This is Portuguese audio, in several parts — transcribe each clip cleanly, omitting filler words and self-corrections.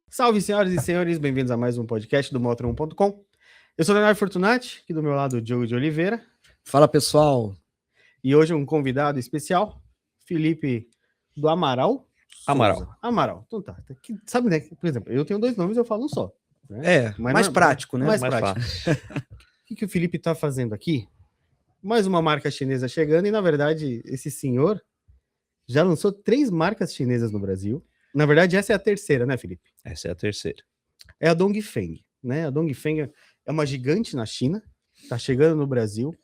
Salve, senhoras e senhores, bem-vindos a mais um podcast do Motor1.com. Eu sou o Leonardo Fortunati, aqui do meu lado o Diogo de Oliveira. Fala, pessoal. E hoje um convidado especial, Felipe do Amaral. Amaral. Então tá. Sabe, né? Por exemplo, eu tenho dois nomes, eu falo um só. Né? Mas mais prático, né? Mais prático. O que o Felipe tá fazendo aqui? Mais uma marca chinesa chegando e, na verdade, esse senhor já lançou 3 marcas chinesas no Brasil. Na verdade, essa é a terceira, né, Felipe? Essa é a terceira. É a Dongfeng, né? A Dongfeng é uma gigante na China, tá chegando no Brasil.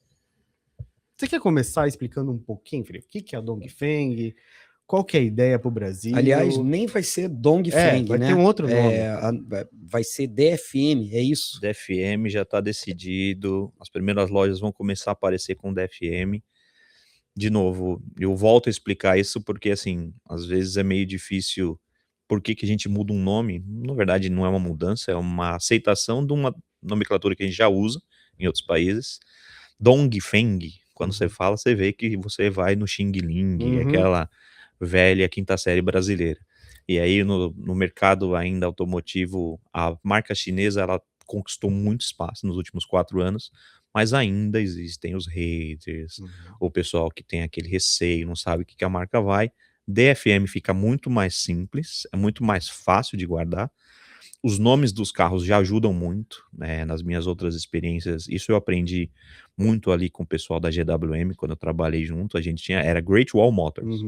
Você quer começar explicando um pouquinho, Felipe? O que é a Dongfeng? Qual que é a ideia para o Brasil? Aliás, nem vai ser Dongfeng, vai né? ter um outro nome. Vai ser DFM, é isso? DFM já está decidido. As primeiras lojas vão começar a aparecer com DFM. De novo, eu volto a explicar isso porque, assim, às vezes é meio difícil. Por que a gente muda um nome? Na verdade, não é uma mudança, é uma aceitação de uma nomenclatura que a gente já usa em outros países. Dongfeng, quando você fala, você vê que você vai no Xing Ling, aquela velha quinta série brasileira. E aí, no mercado ainda automotivo, a marca chinesa, ela conquistou muito espaço nos últimos 4 anos, mas ainda existem os haters, o pessoal que tem aquele receio, não sabe o que a marca vai. DFM fica muito mais simples, é muito mais fácil de guardar. Os nomes dos carros já ajudam muito, né? Nas minhas outras experiências, isso eu aprendi muito ali com o pessoal da GWM, quando eu trabalhei junto, era Great Wall Motors.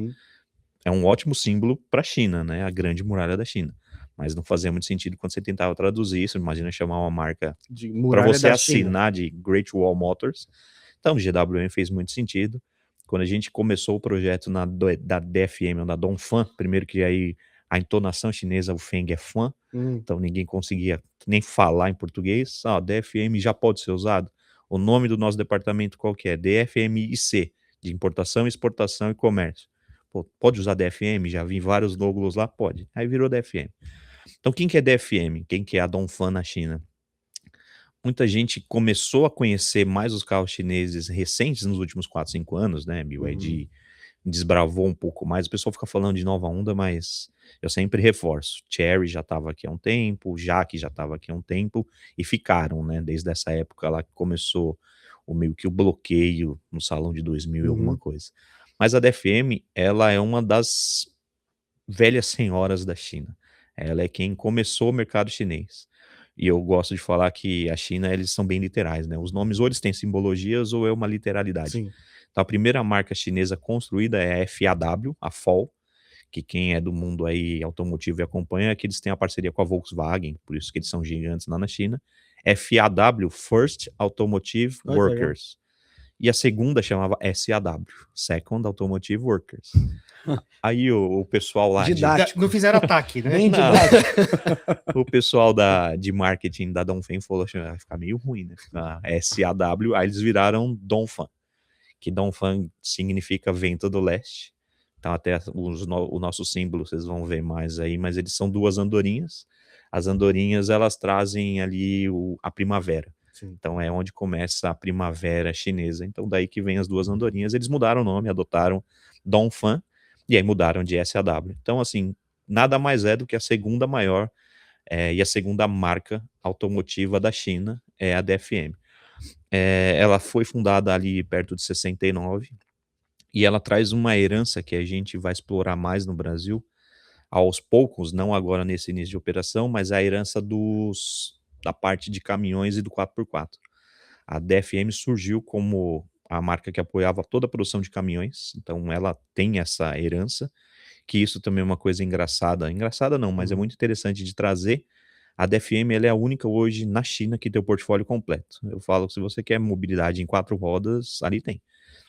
É um ótimo símbolo para a China, né? A grande muralha da China. Mas não fazia muito sentido quando você tentava traduzir isso. Imagina chamar uma marca para você assinar de Great Wall Motors. Então, GWM fez muito sentido. Quando a gente começou o projeto da DFM, ou da Dongfeng, primeiro que aí a entonação chinesa, o Feng é Fan, então ninguém conseguia nem falar em português. DFM já pode ser usado. O nome do nosso departamento qual que é? DFMIC, de Importação, Exportação e Comércio. Pô, pode usar DFM? Já vi vários logos lá? Pode. Aí virou DFM. Então, quem que é DFM? Quem que é a Dongfeng na China? Muita gente começou a conhecer mais os carros chineses recentes nos últimos 4, 5 anos, né? BYD desbravou um pouco mais. O pessoal fica falando de nova onda, mas eu sempre reforço. Chery já estava aqui há um tempo, Jaque já estava aqui há um tempo, e ficaram, né? Desde essa época lá que começou meio que o bloqueio no salão de 2000 e alguma coisa. Mas a DFM, ela é uma das velhas senhoras da China. Ela é quem começou o mercado chinês. E eu gosto de falar que a China, eles são bem literais, né? Os nomes ou eles têm simbologias ou é uma literalidade. Sim. Então, a primeira marca chinesa construída é a FAW, a FAW, que quem é do mundo aí automotivo e acompanha é que eles têm a parceria com a Volkswagen, por isso que eles são gigantes lá na China. FAW, First Automotive Workers. E a segunda chamava SAW, Second Automotive Workers. Aí o pessoal lá... Didático. Não fizeram ataque, né? Bem didático. O pessoal de marketing da Dongfeng falou que vai ficar meio ruim, né? Ficar SAW, aí eles viraram Dongfeng, que Dongfeng significa vento do leste. Então até o nosso símbolo, vocês vão ver mais aí, mas eles são 2 andorinhas. As andorinhas, elas trazem ali a primavera. Sim. Então é onde começa a primavera chinesa. Então daí que vem as 2 andorinhas. Eles mudaram o nome, adotaram Dongfeng, e aí mudaram de SAW. Então, assim, nada mais é do que a segunda maior e a segunda marca automotiva da China, é a DFM. Ela foi fundada ali perto de 69, e ela traz uma herança que a gente vai explorar mais no Brasil, aos poucos, não agora nesse início de operação, mas a herança da parte de caminhões e do 4x4. A DFM surgiu como a marca que apoiava toda a produção de caminhões, então ela tem essa herança, que isso também é uma coisa engraçada não, mas é muito interessante de trazer. A DFM, ela é a única hoje na China que tem o portfólio completo. Eu falo que se você quer mobilidade em 4 rodas, ali tem.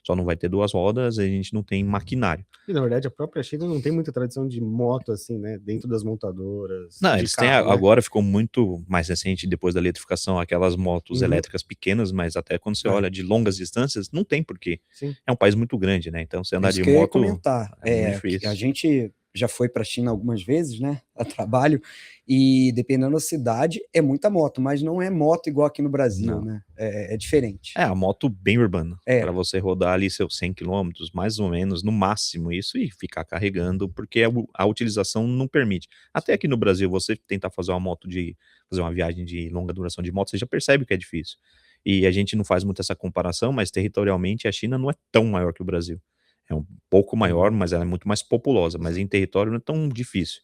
Só não vai ter 2 rodas, a gente não tem maquinário. E na verdade a própria China não tem muita tradição de moto assim, né? Dentro das montadoras. Não, eles têm agora, ficou muito mais recente, depois da eletrificação, aquelas motos elétricas pequenas, mas até quando você olha de longas distâncias, não tem porquê. Sim. É um país muito grande, né? Então você andar Isso de que eu ia moto comentar. é muito difícil. A gente já foi para a China algumas vezes, né, a trabalho, e dependendo da cidade, é muita moto, mas não é moto igual aqui no Brasil, Não. né, é diferente. É, a moto bem urbana, É. para você rodar ali seus 100 quilômetros, mais ou menos, no máximo isso, e ficar carregando, porque a utilização não permite. Até aqui no Brasil, você tentar fazer uma viagem de longa duração de moto, você já percebe que é difícil. E a gente não faz muito essa comparação, mas territorialmente a China não é tão maior que o Brasil. É um pouco maior, mas ela é muito mais populosa, mas em território não é tão difícil,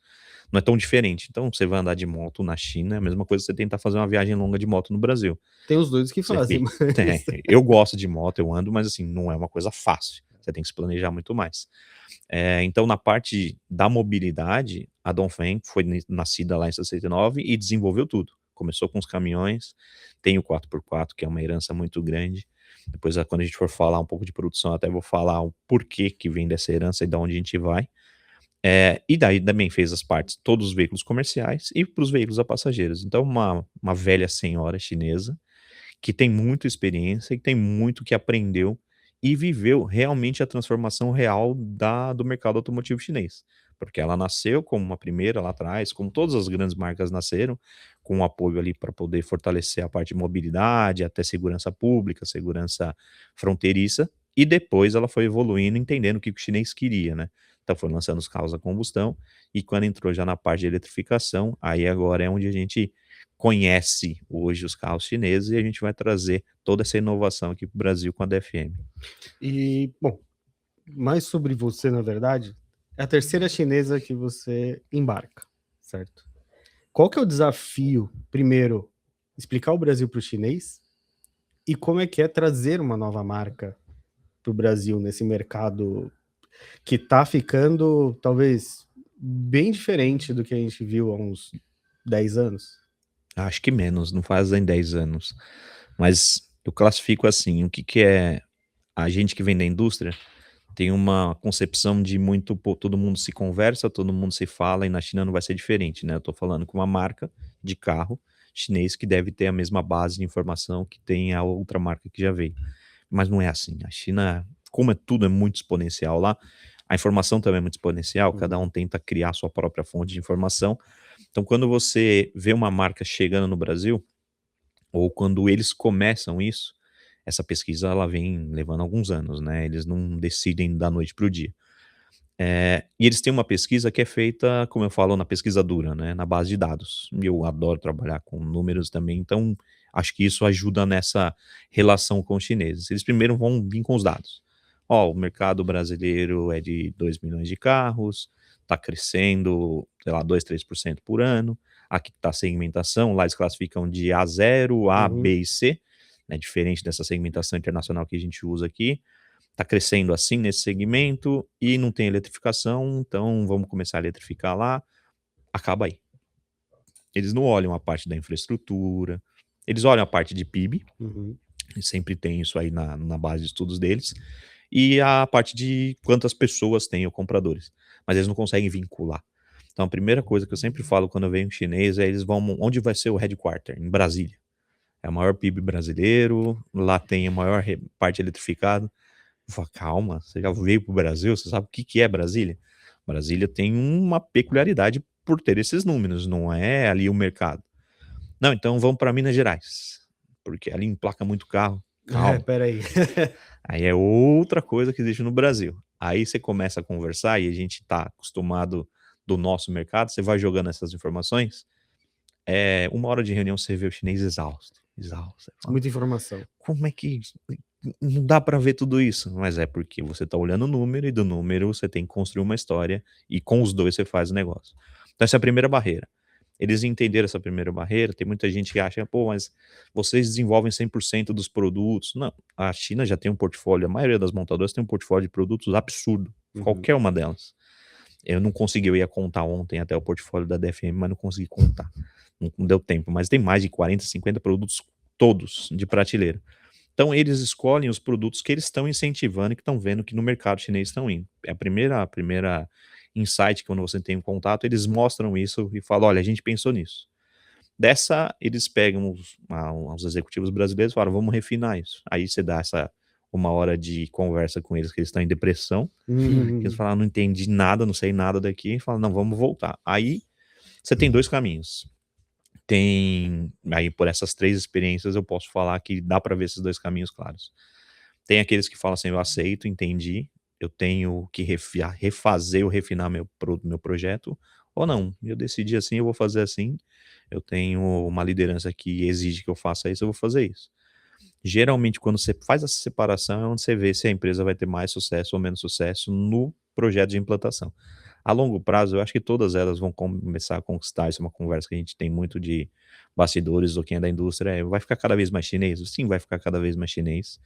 não é tão diferente. Então você vai andar de moto na China, é a mesma coisa que você tentar fazer uma viagem longa de moto no Brasil. Tem os dois que Você fazem, fica mas... eu gosto de moto, eu ando, mas assim, não é uma coisa fácil, você tem que se planejar muito mais. Então na parte da mobilidade, a Dongfeng foi nascida lá em 69 e desenvolveu tudo. Começou com os caminhões, tem o 4x4, que é uma herança muito grande. Depois, quando a gente for falar um pouco de produção, até vou falar o porquê que vem dessa herança e de onde a gente vai. E daí também fez as partes, todos os veículos comerciais e para os veículos a passageiros. Então, uma velha senhora chinesa, que tem muita experiência e tem muito que aprendeu e viveu realmente a transformação real do mercado automotivo chinês. Porque ela nasceu como uma primeira lá atrás, como todas as grandes marcas nasceram, com um apoio ali para poder fortalecer a parte de mobilidade, até segurança pública, segurança fronteiriça, e depois ela foi evoluindo, entendendo o que o chinês queria, né? Então foi lançando os carros a combustão, e quando entrou já na parte de eletrificação, aí agora é onde a gente conhece hoje os carros chineses e a gente vai trazer toda essa inovação aqui para o Brasil com a DFM. E, bom, mais sobre você, na verdade, é a terceira chinesa que você embarca, certo? Qual que é o desafio, primeiro, explicar o Brasil para o chinês e como é que é trazer uma nova marca para o Brasil nesse mercado que está ficando, talvez, bem diferente do que a gente viu há uns 10 anos? Acho que menos, não fazem 10 anos. Mas eu classifico assim, o que é a gente que vem da indústria tem uma concepção de muito, pô, todo mundo se conversa, todo mundo se fala, e na China não vai ser diferente, né? Eu tô falando com uma marca de carro chinês que deve ter a mesma base de informação que tem a outra marca que já veio. Mas não é assim. A China, como tudo é muito exponencial lá, a informação também é muito exponencial, cada um tenta criar a sua própria fonte de informação. Então, quando você vê uma marca chegando no Brasil, ou quando eles começam isso, essa pesquisa ela vem levando alguns anos, né? Eles não decidem da noite para o dia. E eles têm uma pesquisa que é feita, como eu falo, na pesquisa dura, né? Na base de dados. E eu adoro trabalhar com números também, então acho que isso ajuda nessa relação com os chineses. Eles primeiro vão vir com os dados. Ó, o mercado brasileiro é de 2 milhões de carros, está crescendo, sei lá, 2, 3% por ano. Aqui está a segmentação, lá eles classificam de A0, A, B e C, né, diferente dessa segmentação internacional que a gente usa aqui. Está crescendo assim nesse segmento e não tem eletrificação, então vamos começar a eletrificar lá, acaba aí. Eles não olham a parte da infraestrutura, eles olham a parte de PIB, e sempre tem isso aí na base de estudos deles, e a parte de quantas pessoas têm ou compradores, mas eles não conseguem vincular. Então a primeira coisa que eu sempre falo quando eu venho um chinês é eles vão, onde vai ser o headquarter? Em Brasília. É o maior PIB brasileiro, lá tem a maior parte eletrificada. Eu falo, calma, você já veio para o Brasil, você sabe o que é Brasília? Brasília tem uma peculiaridade por ter esses números, não é ali o mercado. Não, então vamos para Minas Gerais, porque ali emplaca muito carro. Calma. Peraí. Aí é outra coisa que existe no Brasil. Aí você começa a conversar e a gente está acostumado do nosso mercado, você vai jogando essas informações, uma hora de reunião você vê o chinês exausto. Muita informação. Como é que não dá para ver tudo isso? Mas é porque você tá olhando o número e do número você tem que construir uma história e com os dois você faz o negócio. Então essa é a primeira barreira. Eles entenderam essa primeira barreira, tem muita gente que acha, pô, mas vocês desenvolvem 100% dos produtos. Não, a China já tem um portfólio, a maioria das montadoras tem um portfólio de produtos absurdo, qualquer uma delas. Eu não consegui, eu ia contar ontem até o portfólio da DFM, mas não consegui contar. Não deu tempo, mas tem mais de 40, 50 produtos todos de prateleira. Então eles escolhem os produtos que eles estão incentivando e que estão vendo que no mercado chinês estão indo. É a primeira insight que quando você tem um contato, eles mostram isso e falam, olha, a gente pensou nisso. Dessa, eles pegam os executivos brasileiros e falam, vamos refinar isso. Aí você dá uma hora de conversa com eles, que eles estão em depressão, que Uhum. eles falam, não entendi nada, não sei nada daqui, e falam, não, vamos voltar. Aí você tem dois caminhos. Aí por essas 3 experiências eu posso falar que dá para ver esses 2 caminhos claros. Tem aqueles que falam assim, eu aceito, entendi, eu tenho que refazer ou refinar meu projeto, ou não, eu decidi assim, eu vou fazer assim, eu tenho uma liderança que exige que eu faça isso, eu vou fazer isso. Geralmente, quando você faz essa separação, é onde você vê se a empresa vai ter mais sucesso ou menos sucesso no projeto de implantação. A longo prazo, eu acho que todas elas vão começar a conquistar, isso é uma conversa que a gente tem muito de bastidores ou quem é da indústria, vai ficar cada vez mais chinês? Sim, vai ficar cada vez mais chinês.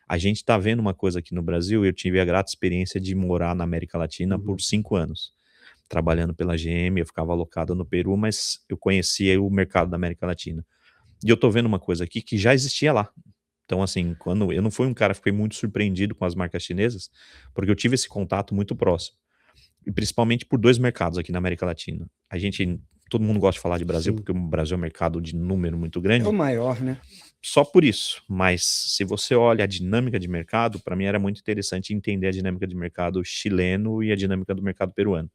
A gente está vendo uma coisa aqui no Brasil, eu tive a grata experiência de morar na América Latina por 5 anos, trabalhando pela GM, eu ficava alocado no Peru, mas eu conhecia o mercado da América Latina. E eu tô vendo uma coisa aqui que já existia lá. Então, assim, quando eu não fui um cara que fiquei muito surpreendido com as marcas chinesas, porque eu tive esse contato muito próximo. E principalmente por 2 mercados aqui na América Latina. Todo mundo gosta de falar de Brasil, Sim. porque o Brasil é um mercado de número muito É grande, o maior, né? só por isso. Mas se você olha a dinâmica de mercado, para mim era muito interessante entender a dinâmica de mercado chileno e a dinâmica do mercado peruano,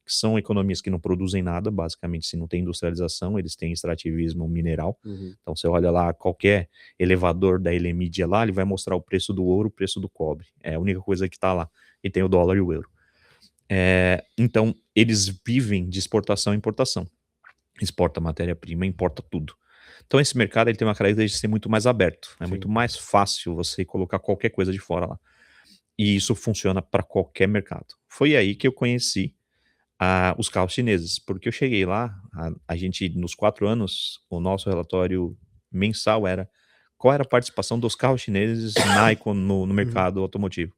que são economias que não produzem nada, basicamente, se não tem industrialização, eles têm extrativismo mineral. Uhum. Então você olha lá, qualquer elevador da Elemidia lá, ele vai mostrar o preço do ouro, o preço do cobre. É a única coisa que está lá. E tem o dólar e o euro. Então, eles vivem de exportação e importação. Exporta matéria-prima, importa tudo. Então, esse mercado ele tem uma característica de ser muito mais aberto. É Sim. muito mais fácil você colocar qualquer coisa de fora lá. E isso funciona para qualquer mercado. Foi aí que eu conheci os carros chineses, porque eu cheguei lá, a gente, nos 4 anos, o nosso relatório mensal era qual era a participação dos carros chineses no mercado automotivo.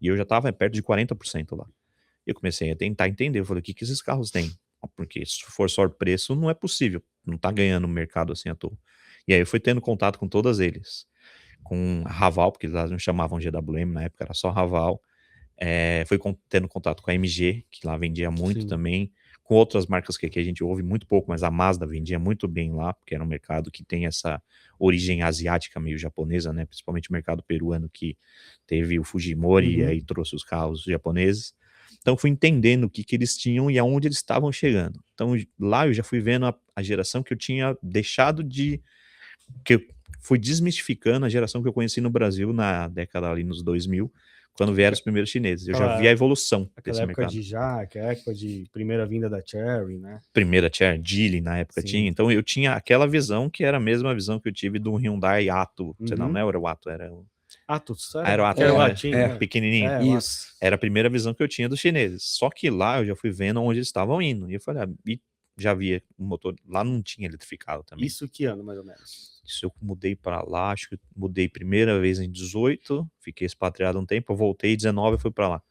E eu já estava perto de 40% lá. Eu comecei a tentar entender, eu falei, o que esses carros têm? Porque se for só o preço, não é possível, não tá ganhando mercado assim à toa. E aí eu fui tendo contato com todas eles, com a Raval, porque eles não chamavam GWM, na época era só Raval, fui tendo contato com a MG, que lá vendia muito Sim. também, com outras marcas que aqui a gente ouve muito pouco, mas a Mazda vendia muito bem lá, porque era um mercado que tem essa origem asiática meio japonesa, né? Principalmente o mercado peruano que teve o Fujimori e aí trouxe os carros japoneses. Então fui entendendo o que eles tinham e aonde eles estavam chegando. Então lá eu já fui vendo a geração que eu tinha deixado que eu fui desmistificando a geração que eu conheci no Brasil na década ali nos 2000, quando vieram os primeiros chineses. Eu já vi a evolução Aquela desse época mercado. de Jaque, a época de primeira vinda da Cherry, né? Primeira Cherry, Geely na época Sim. tinha. Então eu tinha aquela visão que era a mesma visão que eu tive do Hyundai Atto. Não era o Atto, era o Atos, era o Atto, era o né? latinho, pequenininho. Isso. Era a primeira visão que eu tinha dos chineses. Só que lá eu já fui vendo onde eles estavam indo. E eu falei, e já via o motor. Lá não tinha eletrificado também. Isso que ano, mais ou menos? Isso eu mudei para lá, acho que mudei primeira vez em 18, fiquei expatriado um tempo, eu voltei em 19 e fui para lá.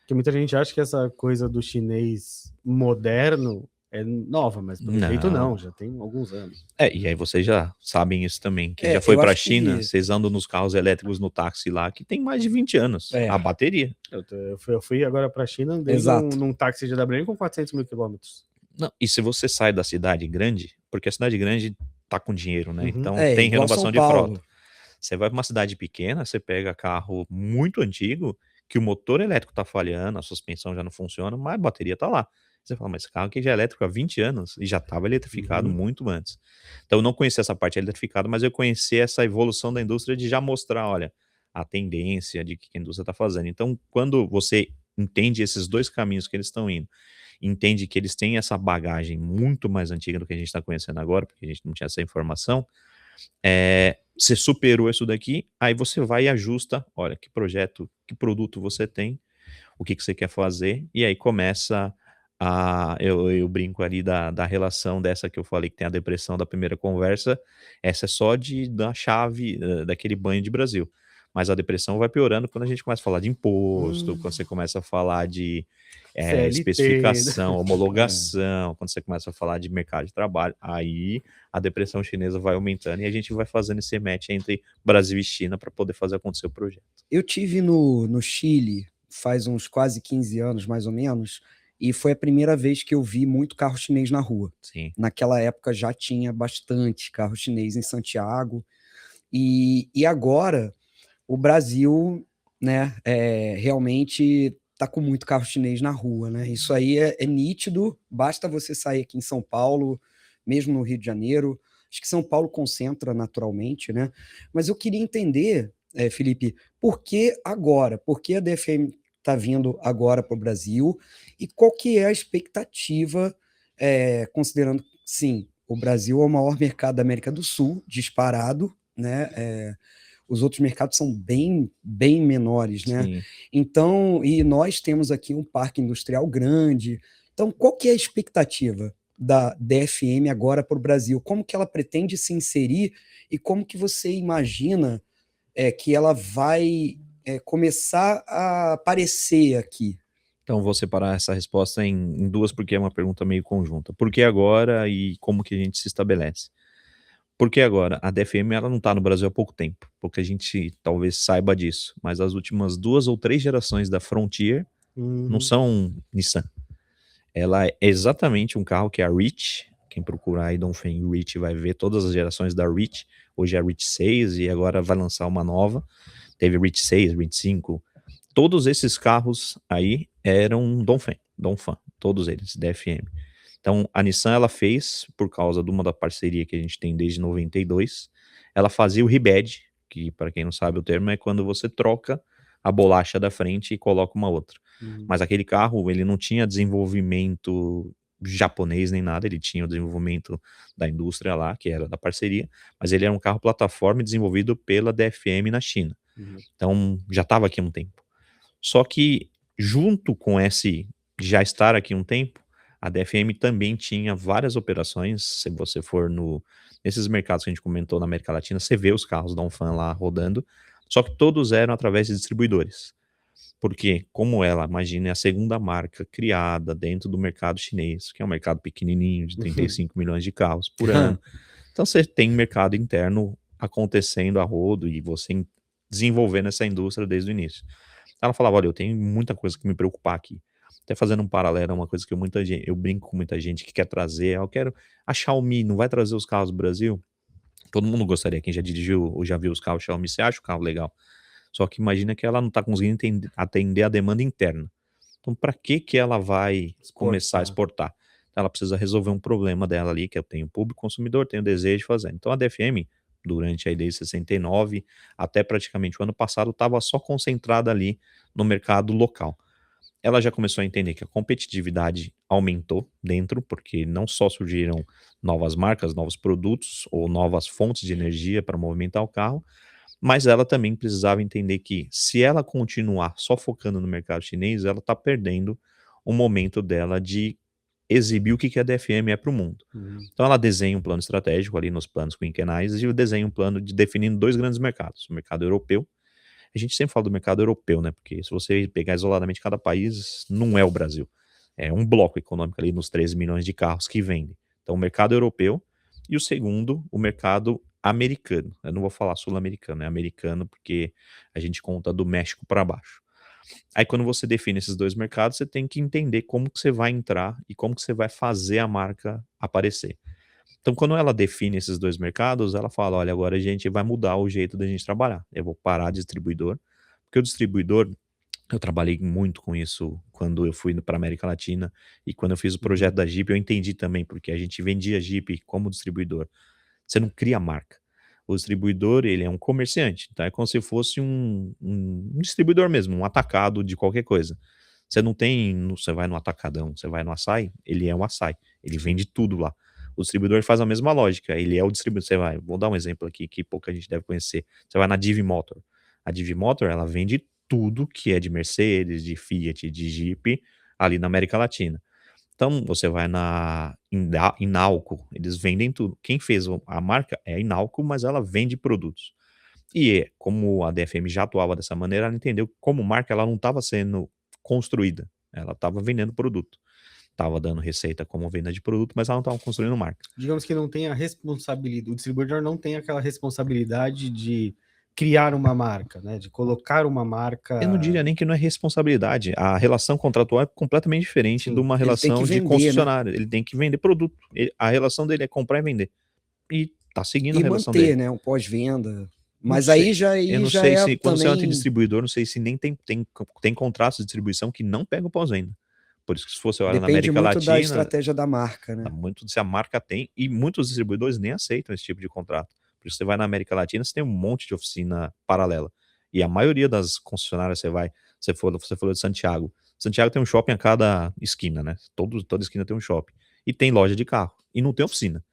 Porque muita gente acha que essa coisa do chinês moderno é nova, mas pelo jeito não, já tem alguns anos. E aí vocês já sabem isso também. Quem já foi para a China, vocês andam nos carros elétricos no táxi lá, que tem mais de 20 anos, a bateria. Eu fui agora para a China, andei num táxi de GWM com 400 mil quilômetros. Não, e se você sai da cidade grande, porque a cidade grande tá com dinheiro, né? Então tem igual renovação São de Paulo. frota. Você vai para uma cidade pequena, você pega carro muito antigo, que o motor elétrico tá falhando, a suspensão já não funciona, mas a bateria tá lá. Você fala, mas esse carro aqui já é elétrico há 20 anos e já estava eletrificado muito antes. Então eu não conhecia essa parte eletrificada, mas eu conheci essa evolução da indústria de já mostrar, olha, a tendência de que a indústria está fazendo. Então, quando você entende esses 2 caminhos que eles estão indo, entende que eles têm essa bagagem muito mais antiga do que a gente está conhecendo agora, porque a gente não tinha essa informação, você superou isso daqui, aí você vai e ajusta, olha, que projeto, que produto você tem, o que você quer fazer, e aí começa eu brinco ali da relação dessa que eu falei que tem a depressão da primeira conversa, essa é só da chave, daquele banho de Brasil. Mas a depressão vai piorando quando a gente começa a falar de imposto, quando você começa a falar de especificação, homologação, quando você começa a falar de mercado de trabalho, aí a depressão chinesa vai aumentando e a gente vai fazendo esse match entre Brasil e China para poder fazer acontecer o projeto. Eu tive no Chile faz uns quase 15 anos, mais ou menos, e foi a primeira vez que eu vi muito carro chinês na rua. Sim. Naquela época já tinha bastante carro chinês em Santiago. E agora, o Brasil, né, realmente está com muito carro chinês na rua, né? Isso aí é nítido, basta você sair aqui em São Paulo, mesmo no Rio de Janeiro. Acho que São Paulo concentra naturalmente, né? Mas eu queria entender, Felipe, por que agora? Por que a DFM está vindo agora para o Brasil? E qual que é a expectativa, considerando, sim, o Brasil é o maior mercado da América do Sul, disparado, né? Os outros mercados são bem menores, né? Sim. Então, e nós temos aqui um parque industrial grande. Então, qual que é a expectativa da DFM agora para o Brasil? Como que ela pretende se inserir e como que você imagina que ela vai começar a aparecer aqui? Então vou separar essa resposta em duas, porque é uma pergunta meio conjunta. Por que agora e como que a gente se estabelece? Por que agora? A DFM ela não está no Brasil há pouco tempo, pouca gente talvez saiba disso, mas as últimas 2 ou 3 gerações da Frontier não são Nissan. Ela é exatamente um carro que é a Reach, quem procurar aí Dongfeng Reach vai ver todas as gerações da Reach, hoje é a Reach 6 e agora vai lançar uma nova, teve Reach 6, Reach 5, todos esses carros aí eram Dongfeng, todos eles, DFM. Então, a Nissan, ela fez, por causa de uma da parceria que a gente tem desde 92, ela fazia o rebadge, que para quem não sabe o termo, é quando você troca a bolacha da frente e coloca uma outra. Mas aquele carro, ele não tinha desenvolvimento japonês nem nada, ele tinha o desenvolvimento da indústria lá, que era da parceria, mas ele era um carro plataforma desenvolvido pela DFM na China. Então, já estava aqui há um tempo. Só que, junto com esse já estar aqui há um tempo, a DFM também tinha várias operações. Se você for nesses mercados que a gente comentou na América Latina, você vê os carros da Dongfeng lá rodando, só que todos eram através de distribuidores. Porque, como ela, imagina, é a segunda marca criada dentro do mercado chinês, que é um mercado pequenininho, de 35 milhões de carros por ano. Então, você tem mercado interno acontecendo a rodo e você desenvolvendo essa indústria desde o início. Ela falava, olha, eu tenho muita coisa que me preocupar aqui. Até fazendo um paralelo, uma coisa que eu brinco com muita gente que quer trazer, eu quero, a Xiaomi não vai trazer os carros do Brasil? Todo mundo gostaria, quem já dirigiu ou já viu os carros Xiaomi, você acha o carro legal. Só que imagina que ela não está conseguindo atender a demanda interna. Então, para que ela vai começar a exportar? Ela precisa resolver um problema dela ali, que eu tenho público consumidor, tenho desejo de fazer. Então, a DFM, durante aí desde 69 até praticamente o ano passado, estava só concentrada ali no mercado local. Ela já começou a entender que a competitividade aumentou dentro, porque não só surgiram novas marcas, novos produtos ou novas fontes de energia para movimentar o carro, mas ela também precisava entender que, se ela continuar só focando no mercado chinês, ela está perdendo o momento dela de exibir o que a DFM é para o mundo. Então ela desenha um plano estratégico ali nos planos quinquenais e desenha um plano de definindo 2 grandes mercados, o mercado europeu. A gente sempre fala do mercado europeu, né? Porque se você pegar isoladamente cada país, não é o Brasil. É um bloco econômico ali nos 13 milhões de carros que vendem. Então, o mercado europeu e o segundo, o mercado americano. Eu não vou falar sul-americano, é americano porque a gente conta do México para baixo. Aí, quando você define esses 2 mercados, você tem que entender como que você vai entrar e como que você vai fazer a marca aparecer. Então, quando ela define esses 2 mercados, ela fala, olha, agora a gente vai mudar o jeito da gente trabalhar. Eu vou parar de distribuidor, porque o distribuidor, eu trabalhei muito com isso quando eu fui para a América Latina e quando eu fiz o projeto da Jeep, eu entendi também, porque a gente vendia Jeep como distribuidor. Você não cria marca. O distribuidor, ele é um comerciante, então é como se fosse um distribuidor mesmo, um atacado de qualquer coisa. Você não tem, você vai no Atacadão, você vai no Açaí, ele é um Açaí, ele vende tudo lá. O distribuidor faz a mesma lógica, ele é o distribuidor. Você vai, vou dar um exemplo aqui que pouca gente deve conhecer. Você vai na Divi Motor. A Divi Motor, ela vende tudo que é de Mercedes, de Fiat, de Jeep, ali na América Latina. Então, você vai na Inalco, eles vendem tudo. Quem fez a marca é a Inalco, mas ela vende produtos. E como a DFM já atuava dessa maneira, ela entendeu que como marca ela não estava sendo construída, ela estava vendendo produto. Estava dando receita como venda de produto, mas ela não estava construindo marca. Digamos que não tem a responsabilidade, o distribuidor não tem aquela responsabilidade de criar uma marca, né? De colocar uma marca. Eu não diria nem que não é responsabilidade. A relação contratual é completamente diferente de uma relação de vender, concessionário. Né? Ele tem que vender produto. A relação dele é comprar e vender. E tá seguindo a relação manter, dele. né? O pós-venda. Mas sei. aí já, Eu aí não já sei é se, quando você é também... distribuidor, não sei se nem tem contratos de distribuição que não pegam pós-venda. Por isso que se você olha na Depende América muito da Latina, estratégia da marca, tá né? muito se a marca tem, e muitos distribuidores nem aceitam esse tipo de contrato. Por isso você vai na América Latina, você tem um monte de oficina paralela. E a maioria das concessionárias você falou de Santiago. Santiago tem um shopping a cada esquina, né? Toda esquina tem um shopping. E tem loja de carro. E não tem oficina.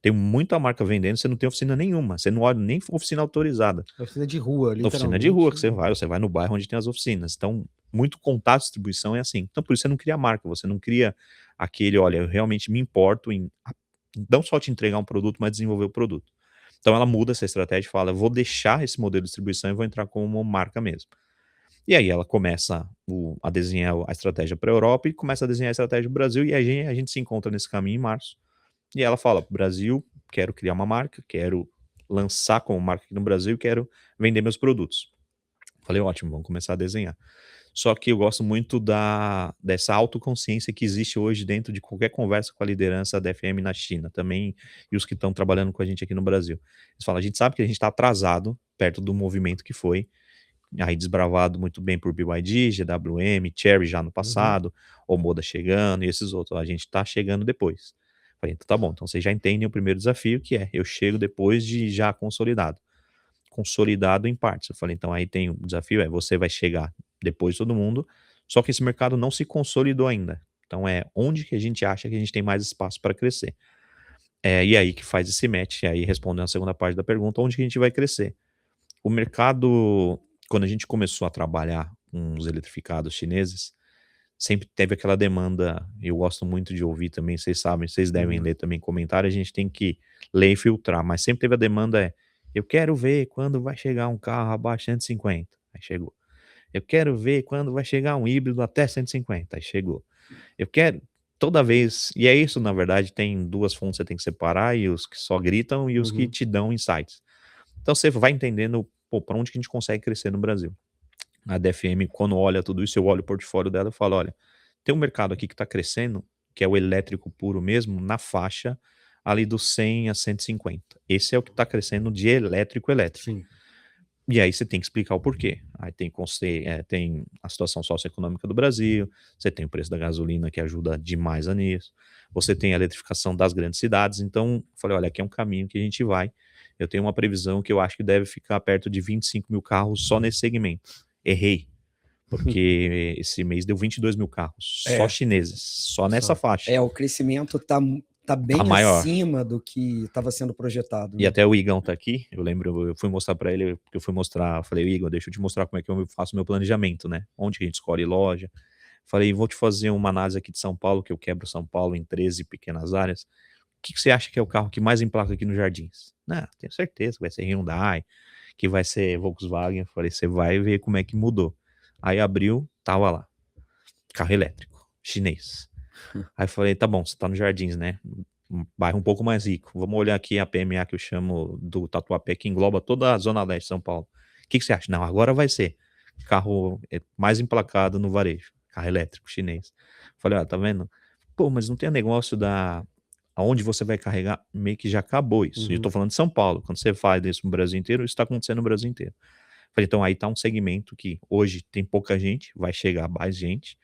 Tem muita marca vendendo, você não tem oficina nenhuma. Você não olha nem oficina autorizada. É oficina de rua, literalmente. Oficina de rua que você vai no bairro onde tem as oficinas. Então, muito contato de distribuição é assim. Então, por isso você não cria marca, você não cria aquele, olha, eu realmente me importo em não só te entregar um produto, mas desenvolver o produto. Então, ela muda essa estratégia e fala, eu vou deixar esse modelo de distribuição e vou entrar como uma marca mesmo. E aí ela começa a desenhar a estratégia para a Europa e começa a desenhar a estratégia para o Brasil, e aí a gente se encontra nesse caminho em março. E ela fala, Brasil, quero criar uma marca, quero lançar como marca aqui no Brasil, quero vender meus produtos. Falei, ótimo, vamos começar a desenhar. Só que eu gosto muito dessa autoconsciência que existe hoje dentro de qualquer conversa com a liderança da FM na China também, e os que estão trabalhando com a gente aqui no Brasil. Eles falam, a gente sabe que a gente está atrasado perto do movimento que foi, aí desbravado muito bem por BYD, GWM, Chery já no passado, Omoda chegando e esses outros. A gente está chegando depois. Falei, então tá bom, então vocês já entendem o primeiro desafio, que é, eu chego depois de já consolidado em partes. Eu falei, então aí tem o desafio, você vai chegar depois de todo mundo, só que esse mercado não se consolidou ainda. Então onde que a gente acha que a gente tem mais espaço para crescer. E aí que faz esse match, e aí respondendo a segunda parte da pergunta, onde que a gente vai crescer? O mercado, quando a gente começou a trabalhar com os eletrificados chineses, sempre teve aquela demanda, eu gosto muito de ouvir também, vocês sabem, vocês devem ler também comentário, a gente tem que ler e filtrar, mas sempre teve a demanda eu quero ver quando vai chegar um carro abaixo de 150, aí chegou. Eu quero ver quando vai chegar um híbrido até 150, aí chegou. Eu quero, toda vez, e é isso na verdade, tem duas fontes que você tem que separar, e os que só gritam e os que te dão insights. Então você vai entendendo, para onde que a gente consegue crescer no Brasil. A DFM, quando olha tudo isso, eu olho o portfólio dela e falo, olha, tem um mercado aqui que está crescendo, que é o elétrico puro mesmo, na faixa ali dos 100 a 150. Esse é o que está crescendo de elétrico. Sim. E aí você tem que explicar o porquê. Aí tem a situação socioeconômica do Brasil, você tem o preço da gasolina que ajuda demais nisso, você tem a eletrificação das grandes cidades, então falei, olha, aqui é um caminho que a gente vai. Eu tenho uma previsão que eu acho que deve ficar perto de 25 mil carros só nesse segmento. Errei, porque esse mês deu 22 mil carros, só chineses, só nessa faixa. O crescimento tá bem maior. acima do que estava sendo projetado. E até o Igão tá aqui, eu lembro, eu fui mostrar para ele, porque eu falei, Igor, deixa eu te mostrar como é que eu faço meu planejamento, né? Onde que a gente escolhe loja. Falei, vou te fazer uma análise aqui de São Paulo, que eu quebro São Paulo em 13 pequenas áreas. O que você acha que é o carro que mais emplaca aqui nos Jardins? Não, tenho certeza que vai ser Hyundai, que vai ser Volkswagen. Falei, você vai ver como é que mudou. Aí abriu, tava lá, carro elétrico, chinês. Aí eu falei, tá bom, você tá nos Jardins, né? Um bairro um pouco mais rico. Vamos olhar aqui a PMA que eu chamo do Tatuapé, que engloba toda a Zona Leste de São Paulo. O que você acha? Não, agora vai ser carro mais emplacado no varejo, carro elétrico chinês. Falei, tá vendo? Pô, mas não tem negócio aonde você vai carregar, meio que já acabou isso. E eu tô falando de São Paulo. Quando você faz isso no Brasil inteiro, isso tá acontecendo no Brasil inteiro. Falei, então aí tá um segmento que hoje tem pouca gente, vai chegar mais gente,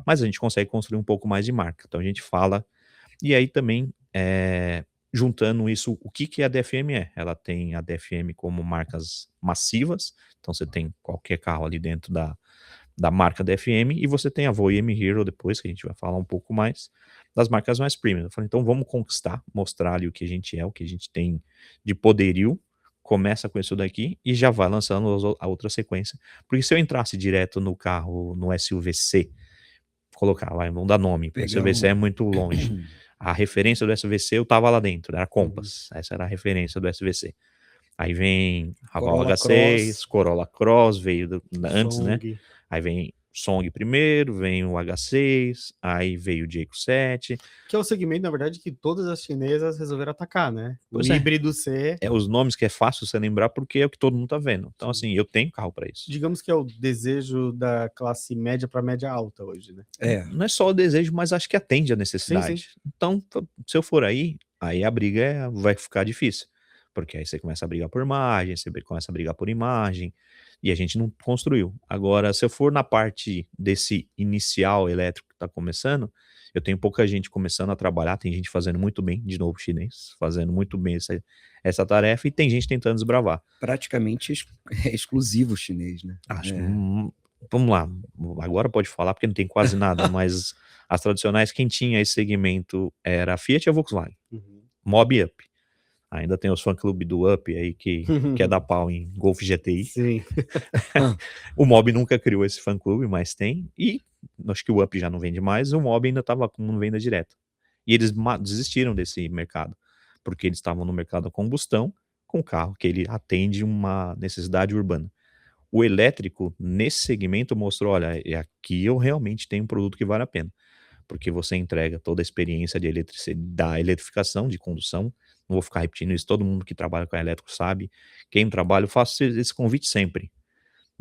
mas a gente consegue construir um pouco mais de marca. Então a gente fala, e aí também juntando isso, o que a DFM é? Ela tem a DFM como marcas massivas, então você tem qualquer carro ali dentro da marca DFM, e você tem a Voyame Hero depois, que a gente vai falar um pouco mais, das marcas mais premium. Eu falei, então vamos conquistar, mostrar ali o que a gente é, o que a gente tem de poderio, começa com isso daqui e já vai lançando a outra sequência, porque se eu entrasse direto no carro, no SUV-C, colocar lá, vamos dar nome, porque o SUV-C é muito longe. A referência do SUV-C eu tava lá dentro, era Compass, essa era a referência do SUV-C. Aí vem Raval H6, Corolla Cross, veio antes, né? Aí vem Song primeiro, vem o H6, aí veio o Jayco 7. Que é o segmento, na verdade, que todas as chinesas resolveram atacar, né? O Pois híbrido C. É os nomes que é fácil você lembrar porque é o que todo mundo tá vendo. Então, assim, eu tenho carro para isso. Digamos que é o desejo da classe média para média alta hoje, né? Não é só o desejo, mas acho que atende a necessidade. Sim. Então, se eu for aí a briga vai ficar difícil. porque aí você começa a brigar por margem, você começa a brigar por imagem, e a gente não construiu. Agora, se eu for na parte desse inicial elétrico que está começando, eu tenho pouca gente começando a trabalhar, tem gente fazendo muito bem, de novo chinês, fazendo muito bem essa tarefa, e tem gente tentando desbravar. Praticamente é exclusivo chinês, né? Acho que, vamos lá, agora pode falar porque não tem quase nada, mas as tradicionais, quem tinha esse segmento era a Fiat e a Volkswagen. Mob e Up. Ainda tem os fã-clube do Up aí que quer dar pau em Golf GTI. Sim. O Mob nunca criou esse fã-clube, mas tem. E acho que o Up já não vende mais, o Mob ainda estava com venda direta. E eles desistiram desse mercado, porque eles estavam no mercado a combustão, com carro que ele atende uma necessidade urbana. O elétrico, nesse segmento, mostrou, olha, aqui eu realmente tenho um produto que vale a pena, porque você entrega toda a experiência de da eletrificação, de condução. Não vou ficar repetindo isso, todo mundo que trabalha com elétrico sabe. Quem trabalha, eu faço esse convite sempre.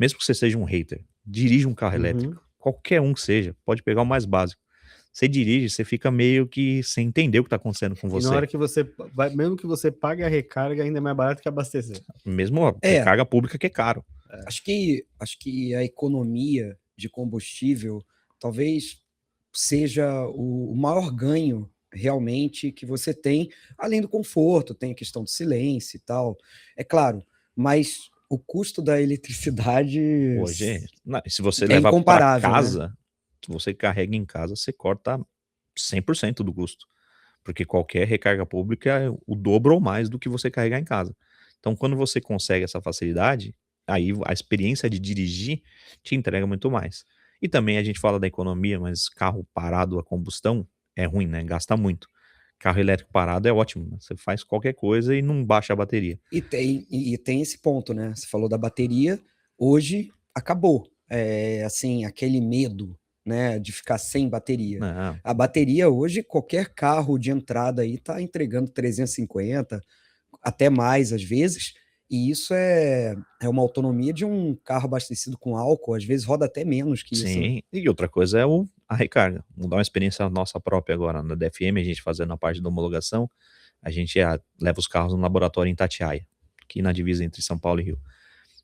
Mesmo que você seja um hater, dirija um carro elétrico, qualquer um que seja, pode pegar o mais básico. Você dirige, você fica meio que sem entender o que está acontecendo com você. E na hora que você vai, mesmo que você pague a recarga, ainda é mais barato que abastecer. Mesmo a recarga pública que é caro. Acho que a economia de combustível talvez seja o maior ganho realmente que você tem, além do conforto, tem a questão do silêncio e tal, é claro, mas o custo da eletricidade hoje, se você é levar para incomparável, casa, né? se você carrega em casa, você corta 100% do custo, porque qualquer recarga pública é o dobro ou mais do que você carregar em casa. Então, quando você consegue essa facilidade, aí a experiência de dirigir te entrega muito mais. E também a gente fala da economia, mas carro parado a combustão é ruim, né? Gasta muito. Carro elétrico parado é ótimo, né? Você faz qualquer coisa e não baixa a bateria. E tem esse ponto, né? Você falou da bateria, hoje acabou. Assim, aquele medo, né, de ficar sem bateria. Não. A bateria hoje, qualquer carro de entrada aí tá entregando 350, até mais às vezes, e isso é uma autonomia de um carro abastecido com álcool, às vezes roda até menos que isso. Sim, e outra coisa é a recarga. Vamos dar uma experiência nossa própria agora. Na DFM, a gente fazendo a parte da homologação, a gente leva os carros no laboratório em Itatiaia, aqui na divisa entre São Paulo e Rio.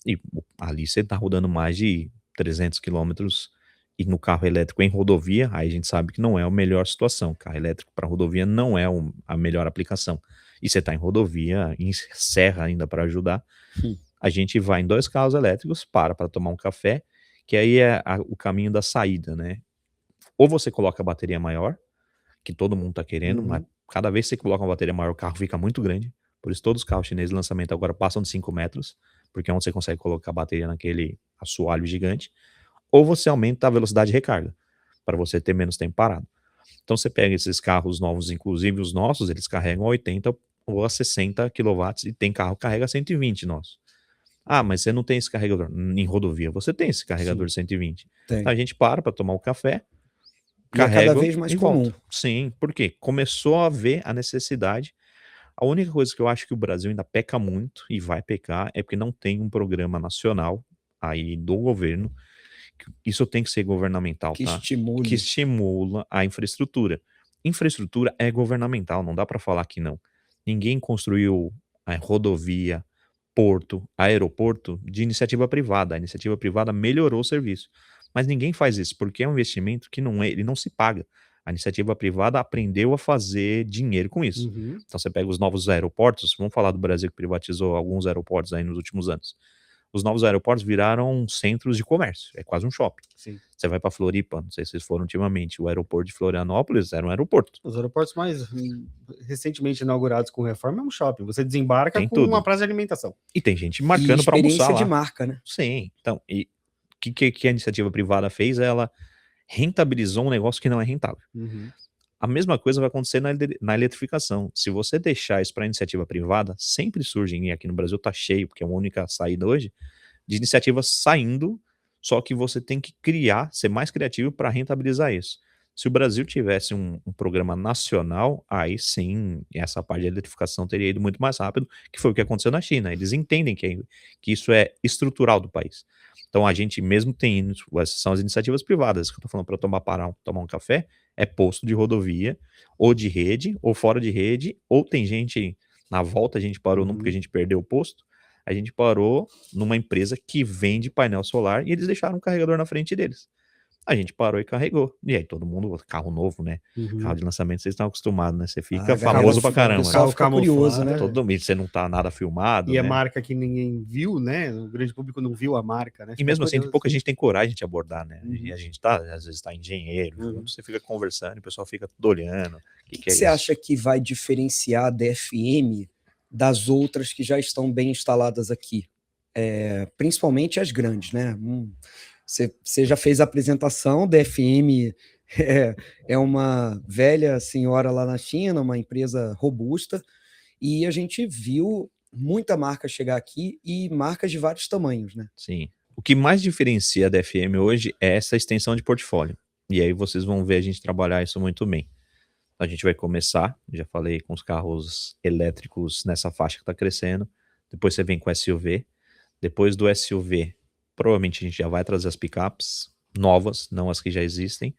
E ali você tá rodando mais de 300 quilômetros, e no carro elétrico em rodovia, aí a gente sabe que não é a melhor situação. Carro elétrico para rodovia não é a melhor aplicação. E você tá em rodovia, em serra ainda para ajudar. A gente vai em 2 carros elétricos, para tomar um café, que aí é o caminho da saída, né? Ou você coloca a bateria maior, que todo mundo tá querendo, mas cada vez que você coloca uma bateria maior, o carro fica muito grande. Por isso todos os carros chineses de lançamento agora passam de 5 metros, porque é onde você consegue colocar a bateria naquele assoalho gigante. Ou você aumenta a velocidade de recarga, para você ter menos tempo parado. Então você pega esses carros novos, inclusive os nossos, eles carregam a 80 ou a 60 kW, e tem carro que carrega 120 nosso. Ah, mas você não tem esse carregador. Em rodovia você tem esse carregador de 120. Tem. Então a gente para tomar um café, E é cada vez mais e comum. volta. Sim, porque começou a haver a necessidade. A única coisa que eu acho que o Brasil ainda peca muito, e vai pecar, é porque não tem um programa nacional aí do governo. Isso tem que ser governamental, Que tá? estimule. Que estimula a infraestrutura. Infraestrutura é governamental, não dá para falar que não. Ninguém construiu a rodovia, porto, aeroporto de iniciativa privada. A iniciativa privada melhorou o serviço. Mas ninguém faz isso, porque é um investimento que ele não se paga. A iniciativa privada aprendeu a fazer dinheiro com isso. Então você pega os novos aeroportos, vamos falar do Brasil que privatizou alguns aeroportos aí nos últimos anos. Os novos aeroportos viraram centros de comércio, é quase um shopping. Sim. Você vai para Floripa, não sei se vocês foram ultimamente, o aeroporto de Florianópolis era um aeroporto. Os aeroportos mais recentemente inaugurados com reforma é um shopping. Você desembarca Tem com tudo. uma praça de alimentação. E tem gente marcando para almoçar experiência de lá. marca, né? Sim, então, e o que a iniciativa privada fez? Ela rentabilizou um negócio que não é rentável. A mesma coisa vai acontecer na eletrificação. Se você deixar isso para iniciativa privada, sempre surgem, e aqui no Brasil tá cheio, porque é a única saída hoje, de iniciativas saindo, só que você tem que ser mais criativo para rentabilizar isso. Se o Brasil tivesse um programa nacional, aí sim, essa parte de eletrificação teria ido muito mais rápido, que foi o que aconteceu na China. Eles entendem que isso é estrutural do país. Então a gente mesmo tem, essas são as iniciativas privadas, que eu tô falando, para tomar um café, é posto de rodovia, ou de rede, ou fora de rede, ou tem gente Na volta a gente parou não porque a Uhum. gente perdeu o posto, a gente parou numa empresa que vende painel solar e eles deixaram um carregador na frente deles. A gente parou e carregou. E aí todo mundo, carro novo, né? Carro Uhum. de lançamento, vocês estão acostumados, né? Você A fica galera, famoso pra o caramba, né? pessoal Carro fica curioso, camuflado, né? Todo mundo, você não tá nada filmado, E é né? marca que ninguém viu, né? O grande público não viu a marca, né? E Fica mesmo assim, curioso. pouca gente tem coragem de abordar, né? E Uhum. a gente tá, às vezes tá engenheiro, Uhum. junto, você fica conversando, e o pessoal fica tudo olhando. O O que é você isso? acha que vai diferenciar a DFM das outras que já estão bem instaladas aqui? Principalmente as grandes, né? Você já fez a apresentação, DFM é uma velha senhora lá na China, uma empresa robusta, e a gente viu muita marca chegar aqui e marcas de vários tamanhos, né? Sim. O que mais diferencia a DFM hoje é essa extensão de portfólio. E aí vocês vão ver a gente trabalhar isso muito bem. A gente vai começar, já falei, com os carros elétricos nessa faixa que está crescendo. Depois você vem com SUV. Depois do SUV, provavelmente a gente já vai trazer as picapes novas, não as que já existem.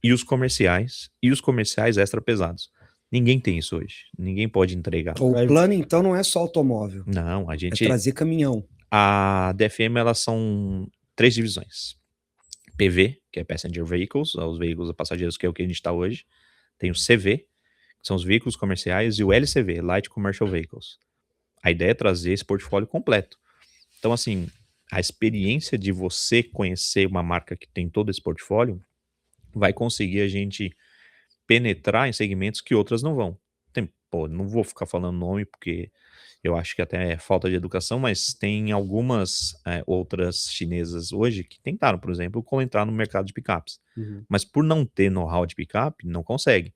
E os comerciais extra pesados. Ninguém tem isso hoje. Ninguém pode entregar. O Vai- plano, então, não é só automóvel, Não, a é gente. trazer caminhão. A DFM, elas são 3 divisões. PV, que é Passenger Vehicles, os veículos a passageiros, que é o que a gente está hoje. Tem o CV, que são os veículos comerciais, e o LCV, Light Commercial Vehicles. A ideia é trazer esse portfólio completo. Então, assim, a experiência de você conhecer uma marca que tem todo esse portfólio vai conseguir a gente penetrar em segmentos que outras não vão. Não vou ficar falando nome porque eu acho que até é falta de educação, mas tem algumas outras chinesas hoje que tentaram, por exemplo, entrar no mercado de picapes. Uhum. Mas por não ter know-how de picape, não consegue.